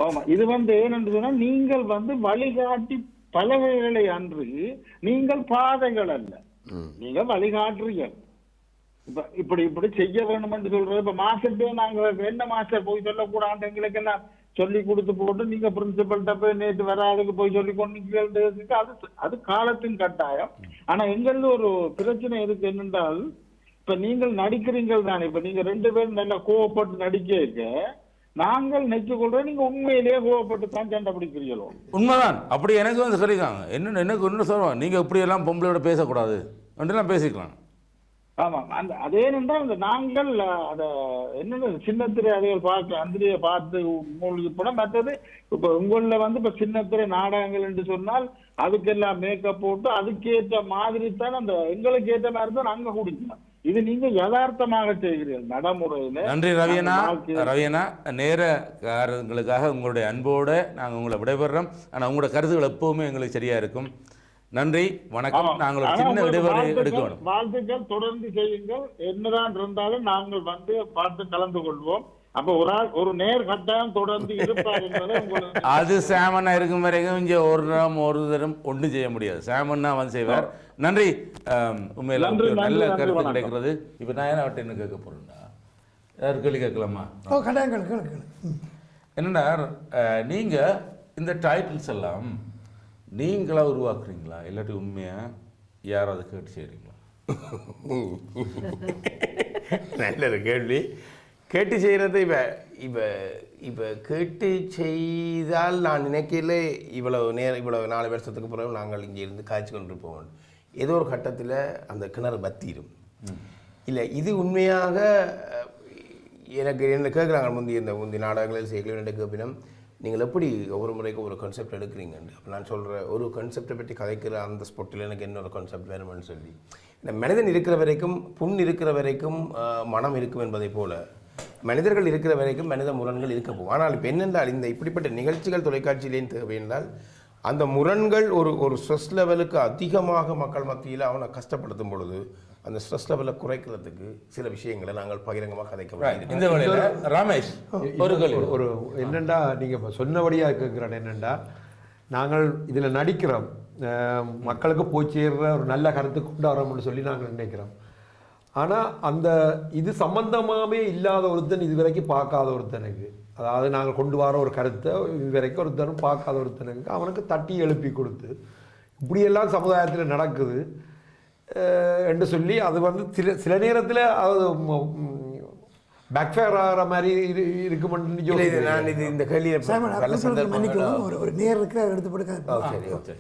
ஆமா, இது என்னன்னு சொன்னா நீங்கள் வழிகாட்டி பலகைகளை அன்று நீங்கள் பாதைகள் அல்ல, நீங்க வழிகாட்டுறீர்கள். இப்படி செய்ய வேணும் என்று சொல்றது. இப்ப மாஸ்டர்டே நாங்க என்ன மாஸ்டர் போய் சொல்லக்கூடாது எங்களுக்கு எல்லாம் சொல்லி கொடுத்து போட்டு நீங்க பிரின்சிபல்கிட்ட போய் நேற்று வராதுக்கு போய் சொல்லி கொண்டு அது காலத்தின் கட்டாயம். ஆனா எங்களுக்கு ஒரு பிரச்சனை இருக்கு என்னென்றால் இப்ப நீங்கள் நடிக்கிறீங்கள் தானே. இப்ப நீங்க 2 பேரும் நல்லா கோவப்பட்டு நடிக்க நாங்கள் நெச்சுக்கொள்றோம். நீங்க உண்மையிலேயே கோவப்பட்டு தான் சண்டை பிடிக்கிறீங்களோ? உண்மைதான். அப்படி எனக்கு சொல்லிக்காங்க. எனக்கு ஒன்று சொல்லுவாங்க, நீங்க இப்படி எல்லாம் பொம்பளையோட பேசக்கூடாது அப்படிலாம் பேசிக்கலாம். ஆமா, அதே என்றால் நாங்கள் அத என்னென்ன சின்னத்திரை அதைகள் பார்க்க அந்திரியை பார்த்து மூழ்கி போன. மற்றது இப்ப உங்கள இப்ப சின்னத்திரை நாடகங்கள் என்று சொன்னால் அதுக்கெல்லாம் மேக்கப் போட்டு அதுக்கேற்ற மாதிரி தான் அந்த எங்களுக்கு ஏற்ற மாதிரி தான் நாங்க குடிக்கணும். இது நீங்க யதார்த்தமாக செய்கிறீர்கள் நடைமுறையில. நன்றி ரவியனா. நேர காரணங்களுக்காக உங்களுடைய அன்போட நாங்கள் உங்களை விடைபெறோம். ஆனால் உங்களோட கருத்துக்கள் எப்பவுமே எங்களுக்கு சரியா இருக்கும். நன்றி, வணக்கம். நாங்கள் ஒரு சின்ன இடைவெளி எடுக்கணும். வாழ்த்துக்கள், தொடர்ந்து செய்யுங்கள். என்னதான் இருந்தாலும் நாங்கள் பார்த்து கலந்து கொள்வோம். அப்ப ஒரு நேர் கட்டாயம் தொடர்ந்து இருப்பார் என்பதை உங்களுக்கு. அது சாமண்ணா இருக்கும் வரைக்கும் இங்கே ஒரு தரம் ஒன்றும் செய்ய முடியாது. சாமண்ணா செய்வார். நன்றி. உண்மையில நல்ல கருத்து கிடைக்கிறது. இப்ப நான் என்ன கேட்க போறேன்டா, யார் கேள்வி கேட்கலாமா? என்னன்னா, நீங்க இந்த டைட்டில்ஸ் எல்லாம் நீங்களா உருவாக்குறீங்களா இல்லாட்டி உண்மையா யாராவது கேட்டு செய்றீங்களா? நல்ல ஒரு கேள்வி. கேட்டு செய்கிறது இப்போ கேட்டு செய்தால் நான் நினைக்கல இவ்வளவு 4 வருஷத்துக்கு பிறகு நாங்கள் இங்கே இருந்து காய்ச்சி கொண்டு போவோம். ஏதோ ஒரு கட்டத்தில் அந்த கிணறு பத்திடும். இல்லை, இது உண்மையாக எனக்கு என்ன கேட்குறாங்க. முந்தைய நாடகங்களில் செய்யலாம் கேட்பினம், நீங்கள் எப்படி ஒவ்வொரு முறைக்கும் ஒரு கான்செப்ட் எடுக்கிறீங்கன்னு. அப்போ நான் சொல்கிறேன், ஒரு கான்செப்டை பற்றி கதைக்கிற அந்த ஸ்பாட்டில் எனக்கு இன்னொரு கான்செப்ட் வேணுமென்னு சொல்லி. இந்த மனிதன் இருக்கிற வரைக்கும், புண் இருக்கிற வரைக்கும் மனம் இருக்கும் என்பதை போல மனிதர்கள் இருக்கிற வரைக்கும் மனித முரண்கள் இருக்க போகும். ஆனால் இப்போ என்னென்றால் இந்த இப்படிப்பட்ட நிகழ்ச்சிகள் தொலைக்காட்சியிலேயும் தேவை என்றால் அந்த முரண்கள் ஒரு ஸ்ட்ரெஸ் லெவலுக்கு அதிகமாக மக்கள் மத்தியில் அவனை கஷ்டப்படுத்தும் பொழுது அந்த ஸ்ட்ரெஸ் லெவலை குறைக்கிறதுக்கு சில விஷயங்களை நாங்கள் பகிரங்கமாக கதைக்க. இந்த வழியில் ரமேஷ் ஒரு என்னென்னா, நீங்கள் சொன்னபடியாக கேட்குறேன். என்னென்னா, நாங்கள் இதில் நடிக்கிறோம், மக்களுக்கு போய் சேர்ற ஒரு நல்ல கருத்து கொண்டு வரோம்னு சொல்லி நாங்கள் நினைக்கிறோம். ஆனால் அந்த இது சம்பந்தமாகவே இல்லாத ஒருத்தன் இது வரைக்கும் பார்க்காத ஒருத்தனுக்கு, அதாவது நாங்கள் கொண்டு வர ஒரு கருத்தை இது வரைக்கும் ஒருத்தனும் பார்க்காத ஒருத்தனுக்கு அவனுக்கு தட்டி எழுப்பி கொடுத்து இப்படியெல்லாம் சமுதாயத்தில் நடக்குது என்று சொல்லி அது சில நேரத்தில் அது பேக்ஃபயர் ஆகிற மாதிரி இருக்குமென்னு சொல்லி இந்த கேள்வியை ஒரு நேர் இருக்கிற எடுத்து போட்டு.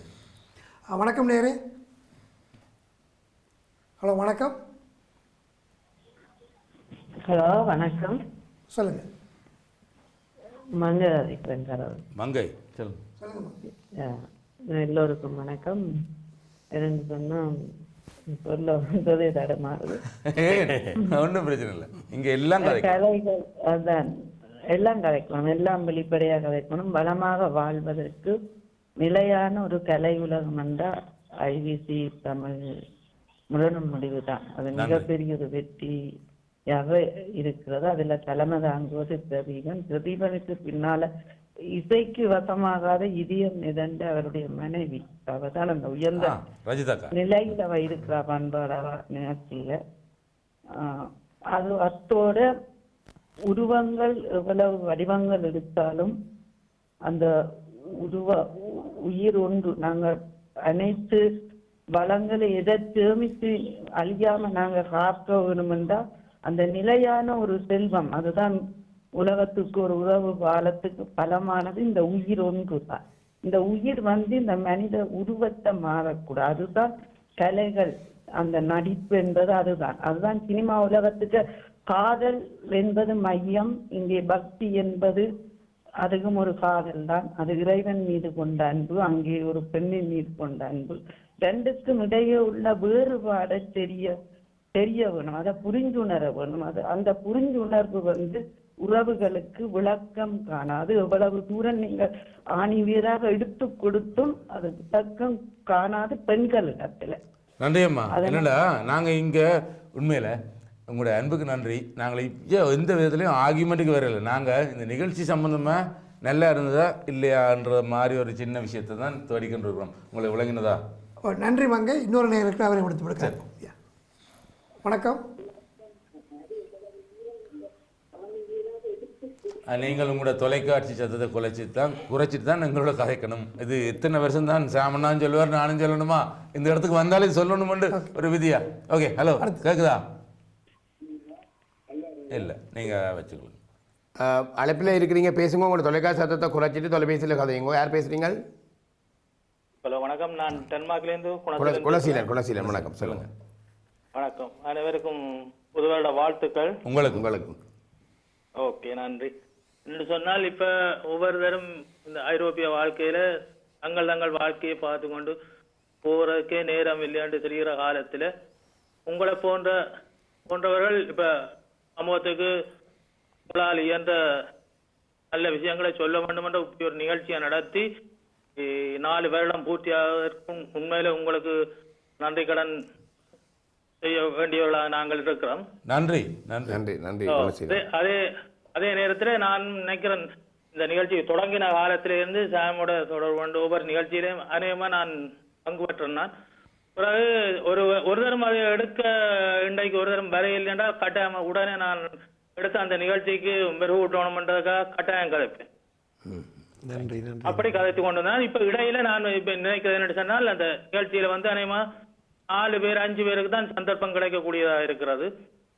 வணக்கம் நேரே. ஹலோ, வணக்கம். ஹலோ, வணக்கம். சொல்லுங்க. மங்கை சொல்லுங்க. எல்லோருக்கும் வணக்கம். என்னன்னு சொன்னால் சொல்ல வந்ததே தடமாறுது. ஒன்றும் பிரச்சனை இல்லை. இங்கே எல்லாம் கலைகள் அதான் எல்லாம் கதைக்கணும், எல்லாம் வெளிப்படையாக கதைக்கணும். வளமாக வாழ்வதற்கு நிலையான ஒரு கலை உலகம் என்றால் ஐவிசி தமிழ் முரணும் முடிவு தான். அது மிகப்பெரிய ஒரு வெற்றியாக இருக்கிறது. அதில் தலைமை தாங்குவது பிரதீபன். பிரதீபனுக்கு பின்னால இசைக்கு வசமாகாத இதயம் மிதந்த அவருடைய மனைவி அவதான் அந்த உயர்ந்த ரஜிதாக்கா நிலையில அவ இருக்கிறா பண்பாட நிகழ்ச்சியில. அது அத்தோட உருவங்கள் எவ்வளவு வடிவங்கள் எடுத்தாலும் அந்த உயிர் ஒன்று நாங்கள் அனைத்து வளங்களை எதை சேமித்து அழியாம நாங்க காக்க வேணுமென்றா அந்த நிலையான ஒரு செல்வம் அதுதான் உலகத்துக்கு ஒரு உறவு காலத்துக்கு பலமானது. இந்த உயிர் ஒன்று தான். இந்த உயிர் இந்த மனித உருவத்தை மாறக்கூடாது. அதுதான் கலைகள், அந்த நடிப்பு என்பது அதுதான் சினிமா உலகத்துக்கு. காதல் என்பது மையம், இங்கே பக்தி என்பது அதுவும் ஒரு காதல் தான். அது இறைவன் மீது கொண்ட அன்பு, அங்கே ஒரு பெண்ணின் மீது கொண்ட அன்பு. ரெண்டுக்கும் இடையே உள்ள வேறுபாடை தெரிய வேணும், அதை புரிந்துணர வேணும். அந்த புரிந்துணர்வு உறவுகளுக்கு விளக்கம் காணாது. எவ்வளவு தூரம் நீங்கள் ஆணிவீராக எடுத்து கொடுத்தும் அது விளக்கம் காணாது பெண்களிடத்துல. நன்றி அம்மா. என்னடா நாங்கள் இங்கே உண்மையில் உங்களுடைய அன்புக்கு நன்றி. நாங்கள் எந்த விதத்துலையும் ஆர்கியூமெண்ட்டுக்கு வரல. நாங்கள் இந்த நிகழ்ச்சி சம்மந்தமாக நல்லா இருந்ததா இல்லையான்ற மாதிரி ஒரு சின்ன விஷயத்தை தான் தேடிக்கொண்டு இருக்கிறோம். உங்களை விளங்கினதா? நன்றி வாங்க. இன்னொரு நேரத்தில் அவரை முடித்து கொடுக்க. வணக்கம். நீங்கள் உங்களோட தொலைக்காட்சி சத்தத்தை குறைச்சிட்டு தான் எங்களோட கதைக்கணும். இது எத்தனை வருஷம் தான் சாமனான்னு சொல்லுவார், நானும் சொல்லணுமா? இந்த இடத்துக்கு வந்தாலே சொல்லணுமென்று ஒரு விதியா? ஓகே, ஹலோ, கேட்குதா? இல்லை, நீங்கள் வச்சுக்கோங்க. அழைப்பில் இருக்கிறீங்க, பேசுங்க. உங்களோட தொலைக்காட்சி சத்தத்தை குறைச்சிட்டு தொலைபேசியில் கதைங்க. யார் பேசுறீங்க? ஹலோ, வணக்கம். நான் டென்மார்க்லேருந்து குணசீலன். வணக்கம், சொல்லுங்கள். வணக்கம். அனைவருக்கும் புது வருட வாழ்த்துக்கள். உங்களுக்கு. ஓகே, நன்றி. என்று சொன்னால் இப்போ ஒவ்வொருத்தரும் இந்த ஐரோப்பிய வாழ்க்கையில் தங்கள் வாழ்க்கையை பார்த்து கொண்டு போகிறதுக்கே நேரம் இல்லையாண்டு தெரிகிற காலத்தில் உங்களை போன்றவர்கள் இப்போ சமூகத்துக்கு உங்களால் இயன்ற நல்ல விஷயங்களை சொல்ல வேண்டும் என்ற ஒரு நிகழ்ச்சியை நடத்தி 4 வருடம் பூர்த்தியாவதற்கும் உண்மையில உங்களுக்கு நன்றி கடன் செய்ய வேண்டியவர்களாக நாங்கள் இருக்கிறோம். நன்றி. அதே நேரத்தில் நான் நினைக்கிறேன், இந்த நிகழ்ச்சி தொடங்கின காலத்திலிருந்து சாமோட தொடர்பு கொண்டு ஒவ்வொரு நிகழ்ச்சியிலையும் அநேகமாக நான் பங்கு பெற்றேன். நான் பிறகு ஒரு தரம் அதை எடுக்க இன்றைக்கு ஒரு தரம் வரையில் என்றால் கட்டாயம் உடனே நான் எடுத்து அந்த நிகழ்ச்சிக்கு மெருகூட்டணும்ன்றதுக்காக கட்டாயம் கதைப்பேன். அப்படி கதைத்து கொண்டு தான் இப்ப இடையில நான் இப்ப நினைக்கிறது என்ன சொன்னால், அந்த நிகழ்ச்சியில அநேகமா 4 பேர் 5 பேருக்கு தான் சந்தர்ப்பம் கிடைக்கக்கூடியதா இருக்கிறது.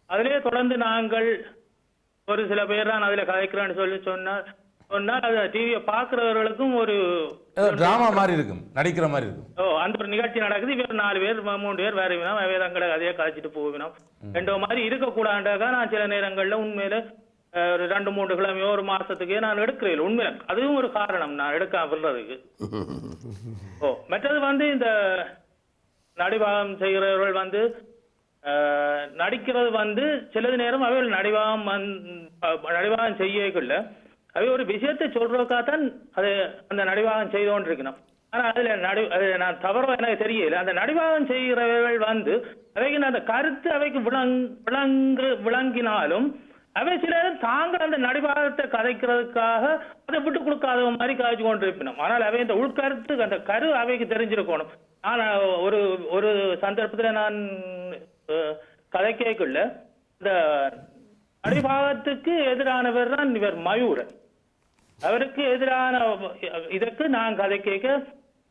அதிலே தொடர்ந்து நாங்கள் ஒரு சில பேர் தான் அதுல கதைக்கிறேன்னு சொன்னால் அது டிவியை பாக்குறவர்களுக்கும் ஒரு டிராமா மாதிரி இருக்கும், நடிக்கிற மாதிரி இருக்கும். அந்த ஒரு நிகழ்ச்சி நடக்குது, இவர் 4 பேர் 3 பேர் வேற வினம் வேதங்களை கதையை கதைச்சிட்டு போவினோம் என்ற மாதிரி இருக்கக்கூடாதுக்காக நான் சில நேரங்கள்ல உண்மையில ஒரு 2-3 கிழமையோ ஒரு மாசத்துக்கே நான் எடுக்கிறேன். உண்மையில அதுவும் ஒரு காரணம் நான் எடுக்காம விடுறதுக்கு. மற்றது இந்த நடிபாகம் செய்கிறவர்கள் நடிக்கிறது சிலது நேரம் அவைகள் நடிபாகம் செய்யக்குள்ள அவை ஒரு விஷயத்தை சொல்றதுக்காகத்தான் அது அந்த நடிபாகம் செய்து கொண்டு இருக்கணும். ஆனா அதுல நான் தவறோ எனக்கு தெரியல. அந்த நடிபாகம் செய்கிறவர்கள் அவைக்கு அந்த கருத்து அவைக்கு விளங்கினாலும் அவை சிலர் தாங்கள் அந்த நடிபாகத்தை கதைக்கிறதுக்காக அதை விட்டு கொடுக்காத மாதிரி காய்ச்சி கொண்டு இருப்பினோம். ஆனால் அவை இந்த உள்கருத்து அந்த கரு அவைக்கு தெரிஞ்சிருக்கணும். ஆனா ஒரு சந்தர்ப்பத்துல நான் கதை கேட்கல, இந்த நடிபாகத்துக்கு எதிரானவர் தான் இவர் மயூரன். அவருக்கு எதிரான இதற்கு நான் கதை கேட்க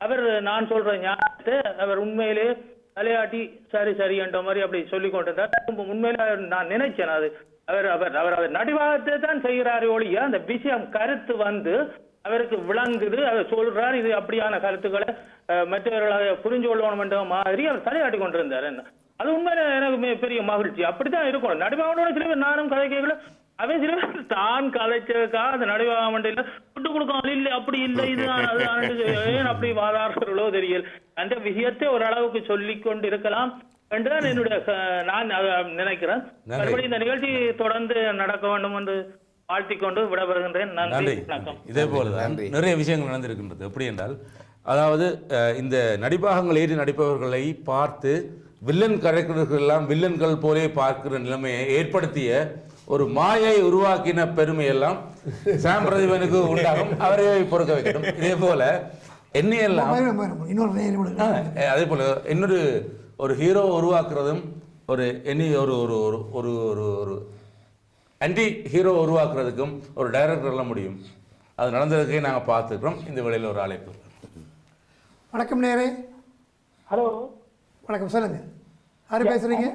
அவர் நான் சொல்ற ஞானத்தை அவர் உண்மையிலே தலையாட்டி சரி என்ற மாதிரி அப்படி சொல்லி கொண்டிருந்தார். உண்மையில நான் நினைச்சேன் அது அவர் நடிபாகத்தை தான் செய்கிறாரு ஒழிய அந்த விஷயம் கருத்து அவருக்கு விளங்குது, அவர் சொல்றார். இது அப்படியான கருத்துக்களை மற்றவர்களை புரிஞ்சு கொள்ளணும் என்ற மாதிரி அவர் தலையாட்டி கொண்டிருந்தார். என்ன அது உண்மையில எனக்கு பெரிய மகிழ்ச்சி. அப்படித்தான் இருக்கணும். நடிபாகனோட சில பேர் நானும் கதை கேட்கல, அவன் சில பேர் தான் கதைச்சதுக்காக அந்த நடிபாக மண்டையில விட்டு கொடுக்காமல் இல்லை அப்படி இல்லை இதுதான் அதுதான் அப்படி வாதாடுறோ தெரியல. அந்த விஷயத்தை ஓரளவுக்கு சொல்லிக் கொண்டு இருக்கலாம் என்றுதான் என்னுடைய நான் நினைக்கிறேன். மறுபடியும் இந்த நிகழ்ச்சி தொடர்ந்து நடக்க வேண்டும் என்று வாழ்த்திக் கொண்டு விடப்படுகின்றேன். நன்றி, வணக்கம். இதே போலதான் நிறைய விஷயங்கள் நடந்திருக்கின்றது. எப்படி என்றால், அதாவது இந்த நடிபாகங்கள் ஏறி நடிப்பவர்களை பார்த்து வில்லன் கரைக்கிறவர்கள் எல்லாம் வில்லன்கள் போலே பார்க்கிற நிலைமையை ஏற்படுத்திய ஒரு மாயை உருவாக்கின பெருமையெல்லாம் சாம் பிரதீபனுக்கு உண்டாகும், அவரே பொறுக்க வைக்கட்டும். இதே போல என்னையெல்லாம் அதே போல இன்னொரு ஒரு ஹீரோ உருவாக்குறதும் ஒரு ஒரு ஆன்டி ஹீரோ உருவாக்குறதுக்கும் ஒரு டைரக்டர்லாம் முடியும். அது நடந்ததுக்கே நாங்கள் பார்த்துக்கிறோம். இந்த வேளையில் ஒரு அழைப்பு. வணக்கம் நேரே. ஹலோ வணக்கம், சொல்லுங்க. யாரு பேசுறீங்க?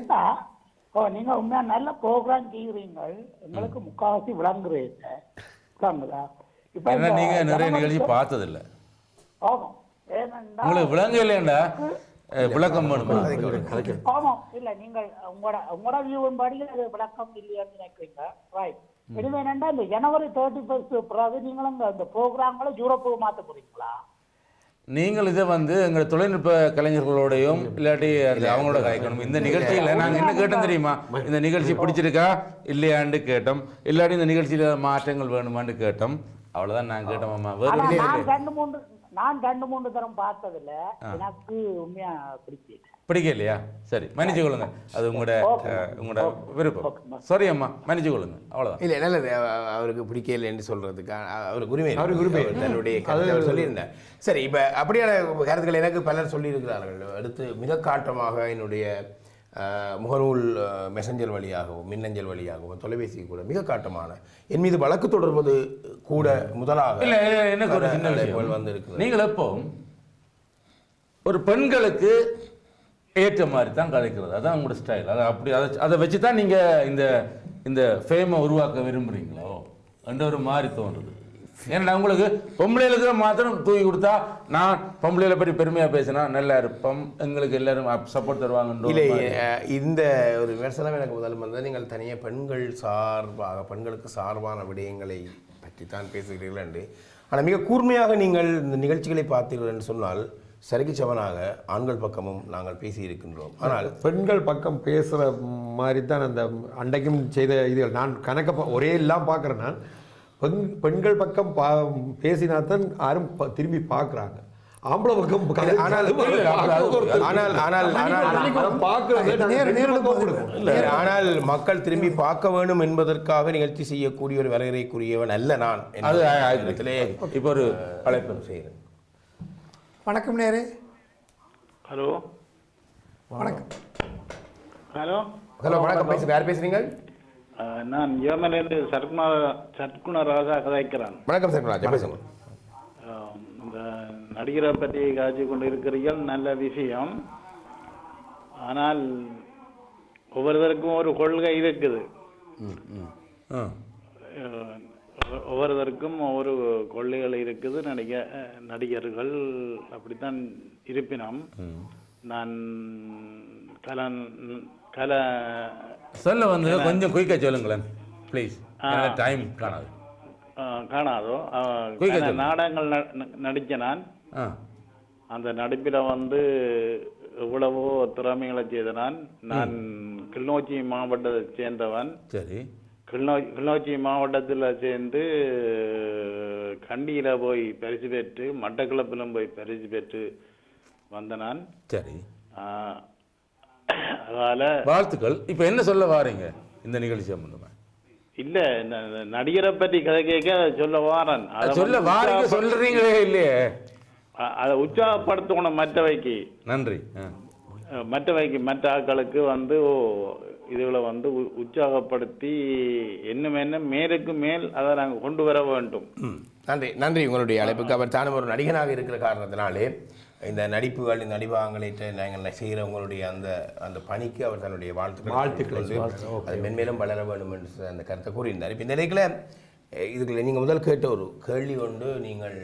நீங்க உண்மையா நல்ல ப்ரோக்ராம் செய்கிறீங்க, எங்களுக்கு முக்காவாசி விளங்குறீங்க. ஏன்னா நீங்க நிறைய நிகழ்ச்சி பார்த்ததில்லை, உங்களுக்கு விளங்க இல்லையாண்டா விளக்கம் வேணுமா? ஆமாம், இல்ல நீங்கள் உங்களோட வியூவின் படி அது விளக்கம் இல்லையான்னு நினைக்கிறீங்க. ரைட். எனவே என்னண்டா இந்த ஜனவரி 31 பிறகு நீங்களும் அந்த ப்ரோக்ராம்களை யூரோப்புக்கு மாற்ற போறீங்களா? நீங்கள் இதை எங்கள் தொழில்நுட்ப கலைஞர்களோடையும் இல்லாட்டி அவங்களோட கலைக்கணும். இந்த நிகழ்ச்சியில் நாங்கள் என்ன கேட்டோம் தெரியுமா? இந்த நிகழ்ச்சி பிடிச்சிருக்கா இல்லையான்னு கேட்டோம், இல்லாட்டி இந்த நிகழ்ச்சியில் மாற்றங்கள் வேணுமான்னு கேட்டோம். அவ்வளோதான் நாங்கள் கேட்டோம். அம்மா நான் 2-3 தரம் பார்த்ததில்ல, எனக்கு உண்மையா பிடிக்கலையா? சரி, மன்னிச்சு கொள்ளுங்க, அது உங்களோட விருப்பம். சரி அம்மா, மன்னிச்சு கொள்ளுங்க, அவ்வளோதான். இல்லை, நல்லது. அவருக்கு பிடிக்கல என்று சொல்றதுக்கு அவருக்கு உரிமை, தன்னுடைய கருத்தை சொல்லியிருந்தேன். சரி, இப்போ அப்படியான கருத்துக்கள் எனக்கு பலர் சொல்லியிருக்கிறார்கள். அடுத்து மிக காட்டமாக என்னுடைய முகநூல் மெசஞ்சர் வழியாகவும் மின்னஞ்சல் வழியாகவும் தொலைபேசி கூட மிக காட்டமான என் மீது வழக்கு தொடர்வது கூட முதலாக இல்லை. எனக்கு ஒரு சின்ன விஷயம் வந்திருக்கு. நீங்கள் எப்போ ஒரு பெண்களுக்கு ஏற்ற மாதிரி தான் கதைக்கிறது, அதான் உங்களோட ஸ்டைல். அதை வச்சு தான் நீங்கள் இந்த ஃபேமை உருவாக்க விரும்புகிறீங்களோ என்ற ஒரு மாதிரி தோன்றுது. ஏன்னா உங்களுக்கு பொம்பளைகளுக்கு மாத்திரம் தூக்கி கொடுத்தா நான் பொம்பளைகளை பற்றி பெருமையாக பேசினா நல்லா இருப்போம், எங்களுக்கு எல்லாரும் சப்போர்ட் தருவாங்க. இல்லை, இந்த ஒரு விமர்சனம் எனக்கு முதல் வந்தது. நீங்கள் தனியாக பெண்களுக்கு சார்பான விடயங்களை பற்றி தான் பேசுகிறீர்கள் என்று. ஆனால் மிக கூர்மையாக நீங்கள் இந்த நிகழ்ச்சிகளை பார்த்தீர்கள் என்று சொன்னால் சரிக்கு சமனாக ஆண்கள் பக்கமும் நாங்கள் பேசியிருக்கின்றோம். ஆனால் பெண்கள் பக்கம் பேசுகிற மாதிரி தான் அந்த அன்றைக்கும் செய்த இது நான் ஒரே எல்லாம் பார்க்குறேன். நான் பெண்கள் பக்கம் பேசினாத்தான் யாரும் திரும்பி பார்க்குறாங்க. ஆம்பளை பக்கம் ஆனால் மக்கள் திரும்பி பார்க்க வேண்டும் என்பதற்காக நிகழ்ச்சி செய்யக்கூடிய ஒரு வரையறைக்குரியவன் அல்ல நான். இப்போ ஒரு அழைப்பு செய்கிறேன். வணக்கம் நேரே. ஹலோ வணக்கம். ஹலோ வணக்கம். யார் பேசுறீங்க? நான் ஜெர்மனிலிருந்து சர்க்குண ராஜா கதைக்கிறேன். வணக்கம் சர்க்குணராஜா, பேசுங்க. இந்த நடிகரை பற்றி காட்சி கொண்டு இருக்கிறீர்கள், நல்ல விஷயம். ஆனால் ஒவ்வொருத்தருக்கும் ஒரு கொள்கை இருக்குது, ஒவ்வொருத்தருக்கும் ஒவ்வொரு கொள்கைகள் இருக்குது. நடிகர்கள் அப்படித்தான் இருப்பினும் நான் சொல்ல கொஞ்சம் குயிக்கா சொல்லுங்களேன் ப்ளீஸ். டைம் காணாதோ நாடகங்கள் நடிச்ச நான் அந்த நடிப்பில் எவ்வளவோ திறமைகளை செய்த நான் கிளிநொச்சி மாவட்டத்தை சேர்ந்தவன். சரி. கிளிநொச்சி மாவட்டத்தில் சேர்ந்து கண்டியில் போய் பரிசு பெற்று மட்டக்களப்பிலும் போய் பரிசு பெற்று வந்த நான். சரி, அதனால வாழ்த்துக்கள். இப்போ என்ன சொல்ல வாரீங்க இந்த நிகழ்ச்சி சம்பந்தமா? இல்ல, நடிகரை பற்றி கதை கேட்க சொல்ல வாரன். சொல்ல வாரீங்க, சொல்றீங்களே இல்லையே. அதை உற்சாகப்படுத்தணும் மற்றவைக்கு. நன்றி. மற்றவைக்கு மற்ற ஆட்களுக்கு இதுகளை உற்சாகப்படுத்தி என்ன மேலுக்கு மேல் அதை நாங்கள் கொண்டு வர வேண்டும். நன்றி உங்களுடைய அழைப்புக்கு. அவர் தானும் ஒரு நடிகனாக இருக்கிற காரணத்தினாலே இந்த நடிப்புகள் இந்த நடிபாகங்களை நாங்கள் செய்கிற உங்களுடைய அந்த பணிக்கு அவர் தன்னுடைய வாழ்த்துக்களை அது மென்மேலும் வளர வேண்டும் என்று அந்த கருத்தை கூறியிருந்தார். இப்போ இந்த நிலையில் இதுக்குள்ள நீங்கள் முதல் கேட்ட ஒரு கேள்வி கொண்டு நீங்கள்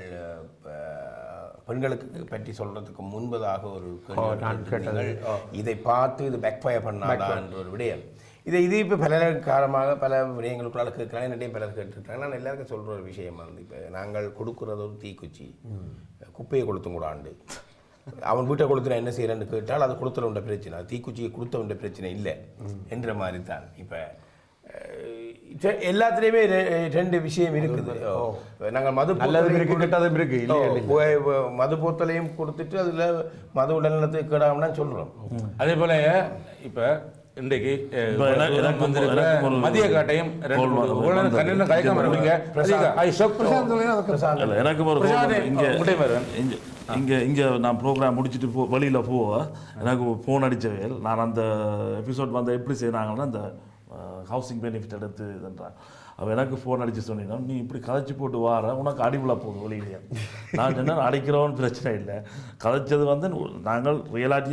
பெண்களுக்கு பற்றி சொல்றதுக்கு முன்பதாக ஒரு கேள்வி, இதை பார்த்து இது பேக்ஃபயர் பண்ணாதா என்ற ஒரு விடயம். இது இப்போ பல காரணமாக பல விடயங்களுக்குள்ளால கேட்கலாம், என்னையும் பலர் கேட்டுருக்காங்க. நான் எல்லாருக்கும் சொல்கிற ஒரு விஷயம் இப்போ நாங்கள் கொடுக்குறது ஒரு தீக்குச்சி, குப்பையை கொளுத்தும் கூட ஆண்டு அவன் வீட்டை கொளுத்துனா என்ன செய்யறேன்னு கேட்டால் அது கொடுத்துற பிரச்சனை, அது தீக்குச்சியை கொடுத்த பிரச்சனை இல்லை என்ற மாதிரி தான். இப்போ எல்லாத்துலேயுமே ரெண்டு விஷயம் இருக்குது. நாங்கள் மது போத்தலையும் கொடுத்துட்டு அதில் மது உடல்நலத்துக்கு கேடாமனா சொல்கிறோம். அதே போல் இப்போ இன்றைக்கு எனக்கு வந்திருக்கிற ஒரு மதிய காட்டையும் கண்ணில் கலைக்காம இருப்பீங்க. எனக்கு ஒரு இங்கே நான் ப்ரோக்ராம் முடிச்சுட்டு வெளியில் போவேன். எனக்கு ஃபோன் அடித்தவையில் நான் அந்த எபிசோட் வந்து எப்படி செய்கிறாங்கன்னா அந்த ஹவுசிங் பெனிஃபிட் எடுத்து இதுன்றான். அவள் எனக்கு ஃபோன் அடித்து சொன்னீங்கன்னா நீ இப்படி கதைச்சி போட்டு வார உனக்கு அடிபுலா போகுது வெளியிலேயே. நான் சொன்னேன் அடிக்கிறோன்னு பிரச்சனை இல்லை, கதைச்சது வந்து நாங்கள் ரியலாட்டி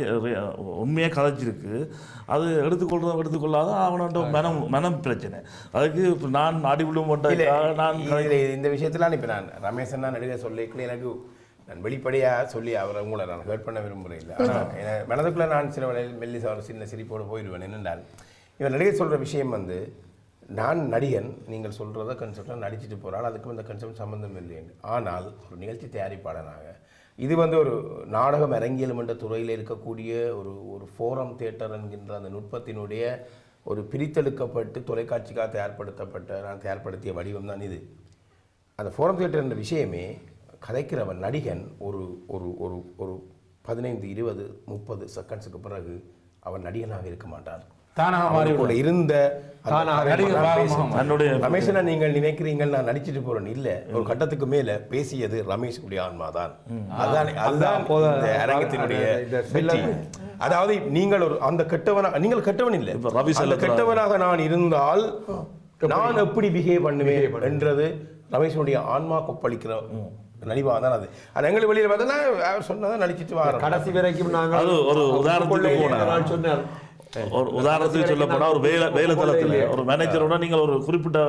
உண்மையாக கதைச்சிருக்கு, அது எடுத்துக்கொள்ளாத அவனோட மனம் பிரச்சனை. அதுக்கு இப்போ நான் அடிபுலும் நான் இந்த விஷயத்தில் இப்போ நான் ரமேஷன் நடிகர் சொல்லிக்கல எனக்கு நான் வெளிப்படையாக சொல்லி அவரை உங்களை நான் ஹர்ட் பண்ண விரும்புகிறேன் இல்லை. ஆனால் மனதுக்குள்ளே நான் சில வேளையில் மெல்லிசா ஒரு சின்ன சிரிப்போடு போயிடுவேன். என்னென்றால் இவன் நடிகர் சொல்கிற விஷயம் வந்து நான் நடிகன், நீங்கள் சொல்கிறத கன்செப்டாக நடிச்சுட்டு போகிறாள், அதுக்கும் இந்த கன்செப்ட் சம்மந்தம் இல்லைன்னு. ஆனால் ஒரு நிகழ்ச்சி தயாரிப்பாளனாக இது வந்து ஒரு நாடகம் அரங்கியலும் என்ற துறையில் இருக்கக்கூடிய ஒரு ஃபோரம் தியேட்டர் என்கின்ற அந்த நுட்பத்தினுடைய ஒரு பிரித்தெடுக்கப்பட்டு தொலைக்காட்சிக்காக நான் தயார்படுத்திய வடிவம் தான் இது. அந்த ஃபோரம் தியேட்டர் என்ற விஷயமே கதைக்கிறவன் நடிகன் ஒரு ஒரு ஒரு ஒரு 15-20-30 செகண்ட்ஸுக்கு பிறகு அவன் நடிகனாக இருக்க மாட்டான். இருந்த ரமேஷனை நீங்கள் நினைக்கிறீங்கள் நான் நடிச்சுட்டு போறேன் இல்ல, ஒரு கட்டத்துக்கு மேல பேசியது ரமேஷுடைய ஆன்மா தான். அதுதான் அரங்கத்தினுடைய வெற்றி. அதாவது நீங்கள் ஒரு அந்த நீங்கள் கெட்டவன் இல்லை, அந்த கெட்டவனாக நான் இருந்தால் நான் எப்படி பிஹேவ் பண்ணுவேன் என்றது ரமேஷனுடைய ஆன்மா கொப்பளிக்கிற நடிவாக தான். அது எங்களுக்கு வெளியில் பார்த்தோன்னா அவர் சொன்னதான் நடிச்சிட்டு வர கடைசி வரைக்கும் நாங்கள் ஒரு உதாரணத்துக்கு சொன்னார். ஒரு உதாரணத்துக்கு சொல்ல போனால் ஒரு வேலை தளத்தில் ஒரு மேனேஜரோட நீங்கள் ஒரு குறிப்பிட்ட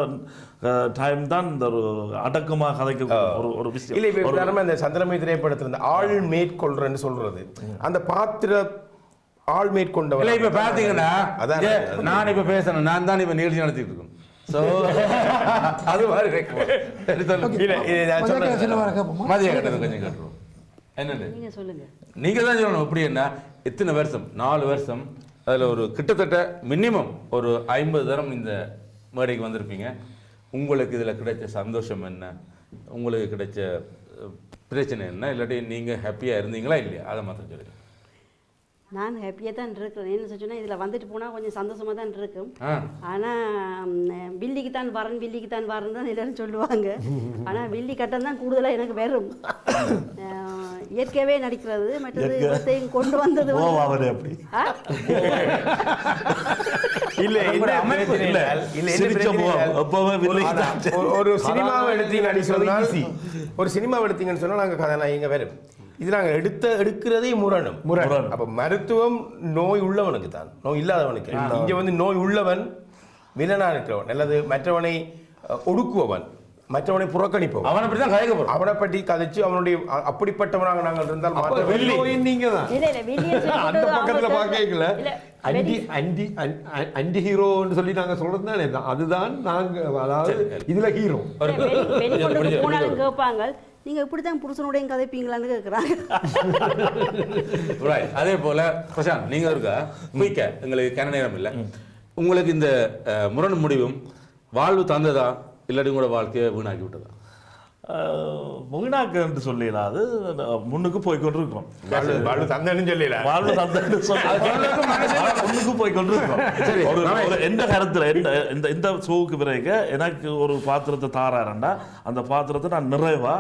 டைம் தான் இந்த ஒரு அடக்கமாக கதைக்க ஒரு விஷயம் இல்லை. இப்போ உதாரணமாக இந்த சந்திரமை திரைப்படத்தில் இந்த ஆள் மேற்கொள்றேன்னு சொல்றது அந்த பாத்திர ஆள் மேற்கொண்டவர். இப்போ பார்த்தீங்கன்னா அதான் நான் இப்போ பேசணும், நான் தான் இப்போ நிகழ்ச்சி நடத்திட்டு இருக்கேன். அது மாதிரி மதிய கட்டணம் கொஞ்சம் கேட்டுருவோம். என்னண்டு நீங்க தான் சொல்லணும். எப்படி என்ன எத்தனை வருஷம் 4 வருஷம் அதில் ஒரு கிட்டத்தட்ட மினிமம் ஒரு 50 தரம் இந்த மேடைக்கு வந்திருப்பீங்க. உங்களுக்கு இதில் கிடைச்ச சந்தோஷம் என்ன, உங்களுக்கு கிடைச்ச பிரச்சனை என்ன, இல்லாட்டி நீங்கள் ஹாப்பியாக இருந்தீங்களா இல்லையா, அதை மாத்திரம் சொல்லுங்க. நான் ஹாப்பியாக தான் இருக்கிறேன். என்ன சொன்னால் இதில் வந்துட்டு போனால் கொஞ்சம் சந்தோஷமாக தான் இருக்கும். ஆனால் வில்லிக்கு தான் வரேன் தான் எல்லாரும் சொல்லுவாங்க. ஆனால் வில்லி கட்டம் தான் கூடுதலாக எனக்கு வரும். இயற்கையாகவே நடிக்கிறது, மற்றது இவத்தையும் கொண்டு வந்தது அப்படி ஒரு சினிமாவை எடுத்தீங்கன்னு சொன்னால் நாங்கள் கதாநாயகங்க வரும். இது நாங்கள் எடுக்கிறதே முரணம். அப்போ மருத்துவம் நோய் உள்ளவனுக்கு தான், நோய் இல்லாதவனுக்கு. இங்கே வந்து நோய் உள்ளவன் வில்லனா இருக்கிறவன், அல்லது மற்றவனை ஒடுக்குவவன், மற்றவனை புறக்கணிப்பவன், அவனை பற்றி கதைச்சு அவனுடைய அப்படிப்பட்டவனாக நாங்கள் இருந்தால் அந்த பக்கத்துல பார்க்கல அண்டி ஹீரோன்னு சொல்லி நாங்க சொல்றது தானே, அதுதான் நாங்க. அதாவது இதுல ஹீரோ கேட்பாங்க, நீங்க இப்படித்தான் புருஷனுடைய கதைப்பீங்களான்னு கேட்குறாங்க. அதே போல பிரசாந்த் நீங்க இருக்கா குயிக்க, எங்களுக்கு கன நேரம் இல்லை. உங்களுக்கு இந்த முரண் முடிவும் வாழ்வு தந்ததா இல்லாட்டி கூட வாழ்க்கையை வீணாக்கி விட்டதா? வீணாக்கு என்று சொல்லலாம், அது முன்னுக்கு போய்கொண்டிருக்கோம். முன்னுக்கு போய்கொண்டிருக்கோம். எந்த கருத்துல இந்த ஷோவுக்கு பிறகு எனக்கு ஒரு பாத்திரத்தை தாராரண்டா அந்த பாத்திரத்தை நான் நிறைவா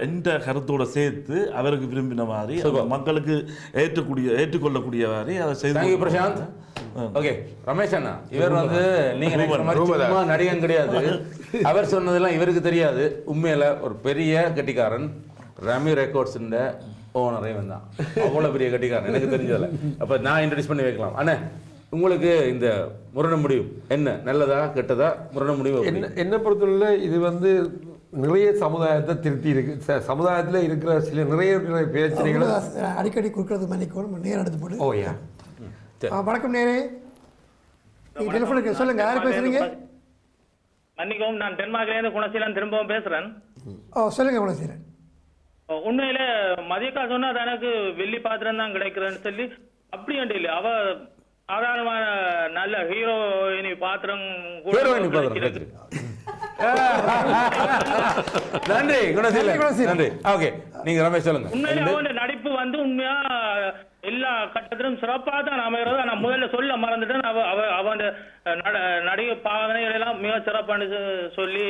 எந்த கருத்தோட சேர்த்து அவருக்கு விரும்பின மாதிரி மக்களுக்கு ஏற்றுக்கொள்ளக்கூடிய மாதிரி அதை செய்து. பிரசாந்த் ஓகே, ரமேஷ் அண்ணா இவர் வந்து நீங்க நடிகன் கிடையாது, அவர் சொன்னதெல்லாம் இவருக்கு தெரியாது. உண்மையில ஒரு பெரிய கட்டிக்காரன், ரமி ரெக்கார்ட்ஸ் ஓனரே வந்தான், அவ்வளோ பெரிய கட்டிக்காரன் எனக்கு தெரிஞ்சதில்ல. அப்போ நான் இன்ட்ரடியூஸ் பண்ணி வைக்கலாம். அண்ணா உங்களுக்கு இந்த முரண முடிவு என்ன, நல்லதா கெட்டதா? முரண முடிவு என்ன பொறுத்தவரை இது வந்து நிறைய சமுதாயத்தை திருத்தி இருக்கு. சமுதாயத்தில் இருக்கிற சில நிறைய பிரச்சனைகளை அடிக்கடி கொடுக்கறது மன்னிக்கணும், நேரம் எடுத்து போட்டு. ஓ யா, வணக்கம் நேரே, டெலிஃபோனுக்கு சொல்லுங்க, யார் பேசுறீங்க? மன்னிக்கவும், நான் தென்மார்க்கிலேருந்து குணசீலன் திரும்பவும் பேசுறேன். சொல்லுங்க குணசீலன். உண்மையில மதியக்கா சொன்னா எனக்கு வெள்ளி பாத்திரம் தான் கிடைக்கிறேன்னு சொல்லி அப்படி ஒன்று இல்லை. அவ சாதாரணமான நல்ல ஹீரோயினி பாத்திரம் நன்றி குணசீலன், நன்றி. ஓகே, நீங்க ரமேஷ் சொல்லுங்க. உண்மையில அவன் நடிப்பு வந்து உண்மையா எல்லா கட்டத்திலும் சிறப்பாக தான் அமைகிறது. ஆனால் முதல்ல சொல்ல மறந்துட்டேன். அவன் நடிகை பாவனைகள் எல்லாம் மிக சிறப்பான சொல்லி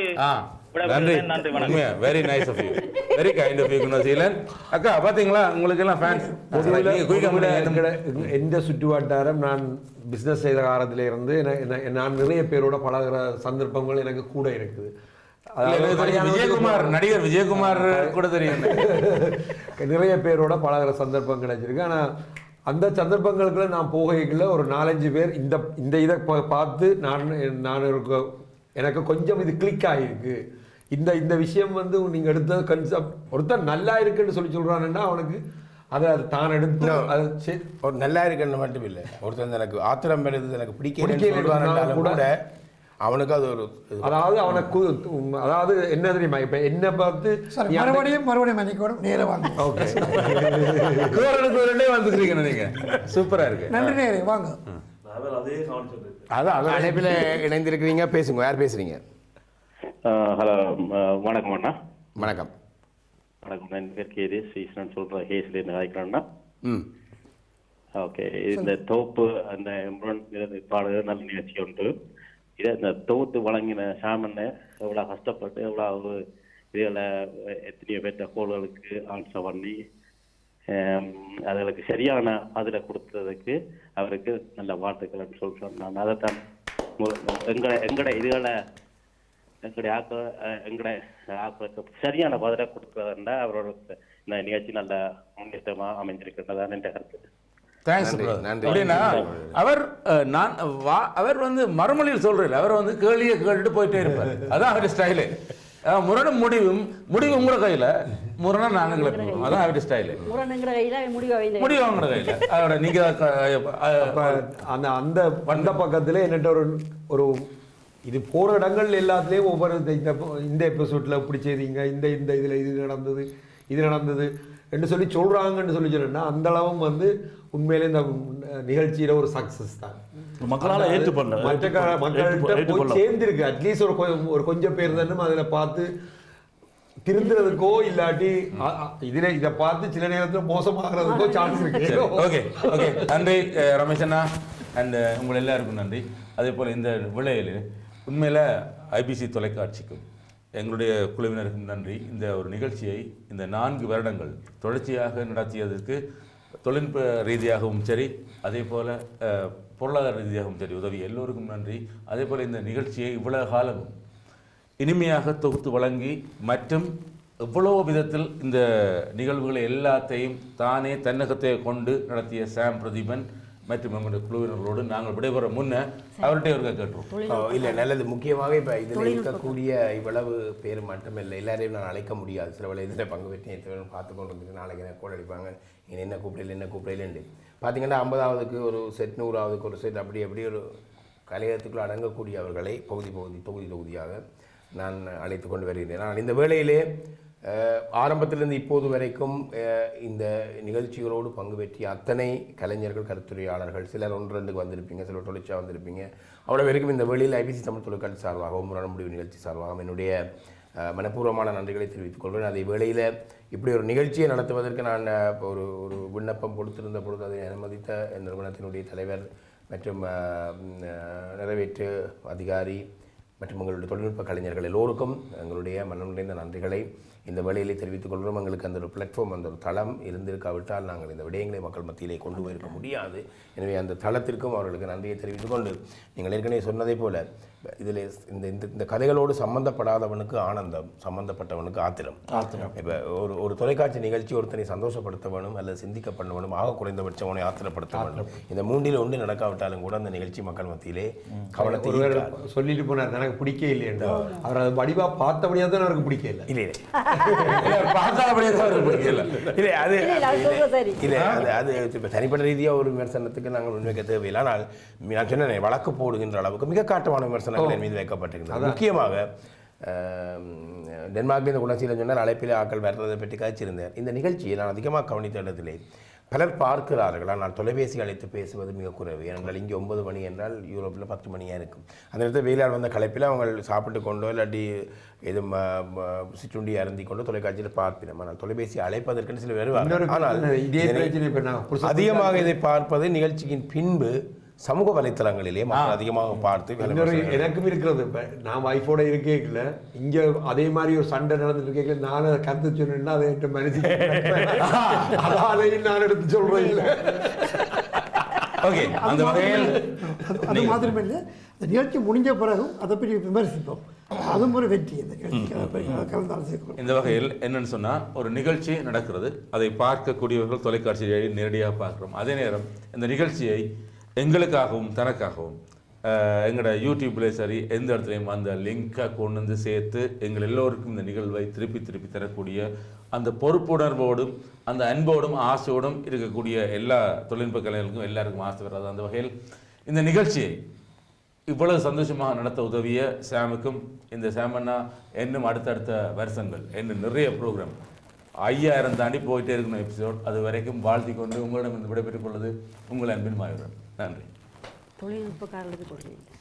நன்றி வணக்கம். Very nice of you, very kind of you Gunaseelan. அக்கா பாத்தீங்களா, உங்களுக்கு எல்லாம் ஃபேன்ஸ். எந்த சுற்றுவட்டாரம் நான் பிஸ்னஸ் செய்த காலத்துல இருந்து நான் நிறைய பேரோட பழகிற சந்தர்ப்பங்கள் எனக்கு கூட இருக்குது. விஜயகுமார், நடிகர் விஜயகுமார் கூட தெரியும். நிறைய பேரோட பழகிற சந்தர்ப்பம் கிடைச்சிருக்கு. ஆனால் அந்த சந்தர்ப்பங்களுக்குள்ள நான் போகைக்குள்ள ஒரு 4-5 பேர் இந்த இதை பார்த்து நான் எனக்கு கொஞ்சம் இது கிளிக் ஆகிருக்கு. இந்த விஷயம் வந்து நீங்கள் எடுத்த கன்செப்ட் ஒருத்தர் நல்லா இருக்குன்னு சொல்கிறான்னா அவனுக்கு அதை தான் எடுத்து அது ஒரு நல்லா இருக்குன்னு மட்டும் இல்லை, ஒருத்தர் எனக்கு ஆத்திரம் வருது எனக்கு பிடிக்கல கூட அவனுக்கு அது ஒரு அதாவது அவனுக்கு அதாவது என்ன தெரியுமா, இப்ப என்ன பார்த்து மறுபடியும் மன்னிக்கணும் நேரம் வாங்க. ஓகே, வந்துக்கிறீங்க நீங்க, சூப்பரா இருக்கு. நன்றி நேரே வாங்க. அதே கவனிச்சு அதான் அழைப்பில் இணைந்திருக்கிறீங்க, பேசுங்க. யார் பேசுறீங்க? ஹலோ, வணக்கம் அண்ணா. வணக்கம். வணக்கம், என் பேர் கேது ஸ்ரீஸ்வரன் சொல்கிறேன், ஹேஸ்லேருந்து அழைக்கிறேன்னா. ஓகே, இந்த தோப்பு அந்த பாடுகிற நல்ல நிகழ்ச்சி உண்டு. இதை இந்த தொகுத்து வழங்கின சாமனை எவ்வளோ கஷ்டப்பட்டு எவ்வளோ இதில் எத்தனையோ பேர்த்த கோள்களுக்கு ஆன்சர் பண்ணி அதுகளுக்கு சரியான பதிலை கொடுத்ததுக்கு அவருக்கு நல்ல வாழ்த்துக்கள்னு சொல்கிறேன். நான் அதைத்தான் எங்கட இதுகளை எங்களுடைய ஆக்களுக்கு சரியான பதிலை கொடுக்குறதுன்னா அவரோட இந்த நிகழ்ச்சி நல்ல முன்னேற்றமாக அமைஞ்சிருக்கிறதான் என்ற கருத்து. அப்படின்னா அவர் வந்து மறுமொழியில் சொல்றாரு, அவர் வந்து கேள்வியை கேட்டுட்டு போயிட்டே இருப்பார். அதான் அவருடைய ஸ்டைலு. முரணும் முடிவு உங்களோட கையில, முரணா நாங்க கிளப்பிடுவோம். அதான் அவருடைய ஸ்டைலு. முடிவு அவங்களோட கையில. அதோட நீங்க அந்த பக்கத்துல என்னட்ட ஒரு இது போற இடங்கள் எல்லாத்துலேயும் ஒவ்வொரு இந்த எபிசோட்ல இப்படி செய்தீங்க, இந்த இதுல இது நடந்தது என்று சொல்லி சொல்றாங்கன்னு சொன்னா அந்த அளவும் வந்து உண்மையிலே இந்த நிகழ்ச்சியில ஒரு சக்சஸ் தான். மக்களால் ஏற்றுக்கொள்ள மக்கள்கிட்ட போய் சேர்ந்திருக்கு. அட்லீஸ்ட் ஒரு கொஞ்சம் பேர் தானே அதில் பார்த்து திருந்துறதுக்கோ இல்லாட்டி இதை பார்த்து சில நேரத்தில் மோசமாகிறதுக்கோ சான்ஸ் இருக்கு. ஓகே ஓகே, நன்றி ரமேஷ் அண்ணா அண்ட் உங்கள் எல்லாருக்கும் நன்றி. அதே போல் இந்த விளையில் உண்மையில் ஐபிசி தொலைக்காட்சிக்கும் எங்களுடைய குழுவினருக்கும் நன்றி. இந்த ஒரு நிகழ்ச்சியை இந்த 4 வருடங்கள் தொடர்ச்சியாக நடத்தியதற்கு தொழில்நுட்ப ரீதியாகவும் சரி, அதே போல் பொருளாதார ரீதியாகவும் சரி உதவி எல்லோருக்கும் நன்றி. அதே போல் இந்த நிகழ்ச்சியை இவ்வளவு காலமும் இனிமையாக தொகுத்து வழங்கி மற்றும் எவ்வளோ விதத்தில் இந்த நிகழ்வுகளை எல்லாத்தையும் தானே தன்னகத்தை கொண்டு நடத்திய சாம் பிரதீபன் மற்றும் எங்களுடைய குழுவினர்களோடு நாங்கள் விடைபெற முன்ன அவர்கிட்ட ஒரு கேட்டுருவோம். இல்லை, நல்லது. முக்கியமாக இப்போ இதில் இருக்கக்கூடிய இவ்வளவு பேர் மட்டுமில்லை, எல்லாரையும் நான் அழைக்க முடியாது. சில வேலை இதில் பங்கு பெற்று எத்தனை பார்த்து கொண்டு வந்துட்டு நாளைக்கு எனக்கு கோல் அடிப்பாங்க, என்ன கூப்பிடலன்னு பார்த்தீங்கன்னா 50ஆவதுக்கு ஒரு செட், 100ஆவதுக்கு ஒரு செட், அப்படி ஒரு கலையத்துக்குள் அடங்கக்கூடியவர்களை தொகுதியாக நான் அழைத்து கொண்டு வருகிறேன். நான் இந்த வேளையிலே ஆரம்பத்திலிருந்து இப்போது வரைக்கும் இந்த நிகழ்ச்சிகளோடு பங்கு பெற்றிய அத்தனை கலைஞர்கள், கருத்துரையாளர்கள், சிலர் 1-2 வந்திருப்பீங்க, சிலர் தொழிற்சா வந்திருப்பீங்க. அவ்வளோ வரைக்கும் இந்த வேளையில் ஐபிசி தமிழ் தொலைக்காட்சி சார்பாகவும் முரண் முடிவு நிகழ்ச்சி சார்பாகவும் என்னுடைய மனப்பூர்வமான நன்றிகளை தெரிவித்துக் கொள்வேன். அதே வேளையில் இப்படி ஒரு நிகழ்ச்சியை நடத்துவதற்கு நான் ஒரு விண்ணப்பம் கொடுத்திருந்த பொழுது அதை அனுமதித்த நிறுவனத்தினுடைய தலைவர் மற்றும் நிறைவேற்று அதிகாரி மற்றும் எங்களுடைய தொழில்நுட்ப கலைஞர்கள் எல்லோருக்கும் எங்களுடைய மனம் நிறைந்த நன்றிகளை இந்த வேளையிலே தெரிவித்துக் கொள்கிறோம். எங்களுக்கு அந்த ஒரு பிளாட்ஃபார்ம், அந்த ஒரு தளம் இருந்திருக்காவிட்டால் நாங்கள் இந்த விடயங்களை மக்கள் மத்தியிலே கொண்டு போயிருக்க முடியாது. எனவே அந்த தளத்திற்கும் அவர்களுக்கு நன்றியை தெரிவித்துக் கொண்டு, நீங்கள் ஏற்கனவே சொன்னதை போல இதில் இந்த கதைகளோடு சம்பந்தப்படாதவனுக்கு ஆனந்தம், சம்பந்தப்பட்டவனுக்கு ஆத்திரம். இப்போ ஒரு தொலைக்காட்சி நிகழ்ச்சி ஒருத்தனை சந்தோஷப்படுத்த வேணும் அல்லது சிந்திக்க பண்ண வேணும், ஆக குறைந்தபட்சம் அவனை ஆத்திரப்படுத்த வேணும். இந்த 3ல் 1 நடக்காவிட்டாலும் கூட அந்த நிகழ்ச்சி மக்கள் மத்தியிலே கவனத்தை சொல்லிட்டு போனார், எனக்கு பிடிக்க இல்லையா அவர் அது வடிவா பார்த்தபடியாக தான் அவருக்கு பிடிக்க இல்லை. இல்லை அது இப்போ தனிப்பட்ட ரீதியாக ஒரு விமர்சனத்துக்கு நாங்கள் முன்வைக்க தேவையில்லை. ஆனால் நான் சொன்னேன், வழக்கு போடுகின்ற அளவுக்கு மிக காட்டமான விமர்சனங்கள் என் மீது வைக்கப்பட்டிருக்கிறது. முக்கியமாக டென்மார்க்கில் இந்த குணசீலன் சொன்னால் அழைப்பில் ஆக்கள் வர்றதை பற்றி கதைச்சிருந்தேன். இந்த நிகழ்ச்சியை நான் அதிகமாக கவனித்த இடத்திலே பலர் பார்க்கிறார்கள். ஆனால் தொலைபேசி அழைத்து பேசுவது மிக குறைவு. ஏனென்றால் இங்கே 9 மணி என்றால் யூரோப்பில் 10 மணியாக இருக்கும். அந்த நேரத்தில் வெயிலால் வந்த களைப்பில் அவங்க சாப்பிட்டு கொண்டோ இல்லாட்டி இது சிற்றுண்டி அருந்தி கொண்டோ தொலைக்காட்சியில் பார்ப்பினோம். ஆனால் தொலைபேசி அழைப்பதற்குன்னு சில வருவார்கள். ஆனால் அதிகமாக இதை பார்ப்பது நிகழ்ச்சியின் பின்பு சமூக வலைத்தளங்களிலே மக்கள் அதிகமாக பார்த்து எனக்கும் இருக்கிறது. இப்போ நான் வைஃபோட இருக்கேக்கல இங்கே அதே மாதிரி ஒரு சண்டை நடந்துட்டு இருக்கேக்கல நான் கருத்து சொன்னேன்னா அதை எட்டு மனுஷி அதையும் நான் எடுத்து சொல்றேன் இல்லை. ஓகே, அந்த வகையில் அது மாத்திரமே இல்லை, அந்த நிகழ்ச்சி முடிஞ்ச பிறகும் அதை பற்றி விமர்சிப்போம். அதுவும் ஒரு வெற்றி இந்த நிகழ்ச்சி. இந்த வகையில் என்னன்னு சொன்னால், ஒரு நிகழ்ச்சி நடக்கிறது, அதை பார்க்கக்கூடியவர்கள் தொலைக்காட்சியை நேரடியாக பார்க்குறோம். அதே நேரம் இந்த நிகழ்ச்சியை எங்களுக்காகவும் தனக்காகவும் எங்களோட யூடியூப்லேயே சரி எந்த இடத்துலையும் அந்த லிங்கை கொண்டு வந்து சேர்த்து எங்கள் எல்லோருக்கும் இந்த நிகழ்வை திருப்பி திருப்பி தரக்கூடிய அந்த பொறுப்புணர்வோடும் அந்த அன்போடும் ஆசையோடும் இருக்கக்கூடிய எல்லா தொழில்நுட்ப கலைஞர்களுக்கும் எல்லாருக்கும் ஆசை வராது. அந்த வகையில் இந்த நிகழ்ச்சியை இவ்வளவு சந்தோஷமாக நடத்த உதவிய சாமுக்கும், இந்த சாமண்ணா இன்னும் அடுத்தடுத்த வருஷங்கள் இன்னும் நிறைய ப்ரோக்ராம் 5000 தாண்டி போயிட்டே இருக்கணும் எபிசோட். அது வரைக்கும் வாழ்த்தி கொண்டு உங்களிடம் இந்த விடைபெற்றுக் கொள்வது உங்கள் அன்பின் மாயூரன். நன்றி. தொழில்நுட்பக்காரர்களுக்கு கொடுங்க.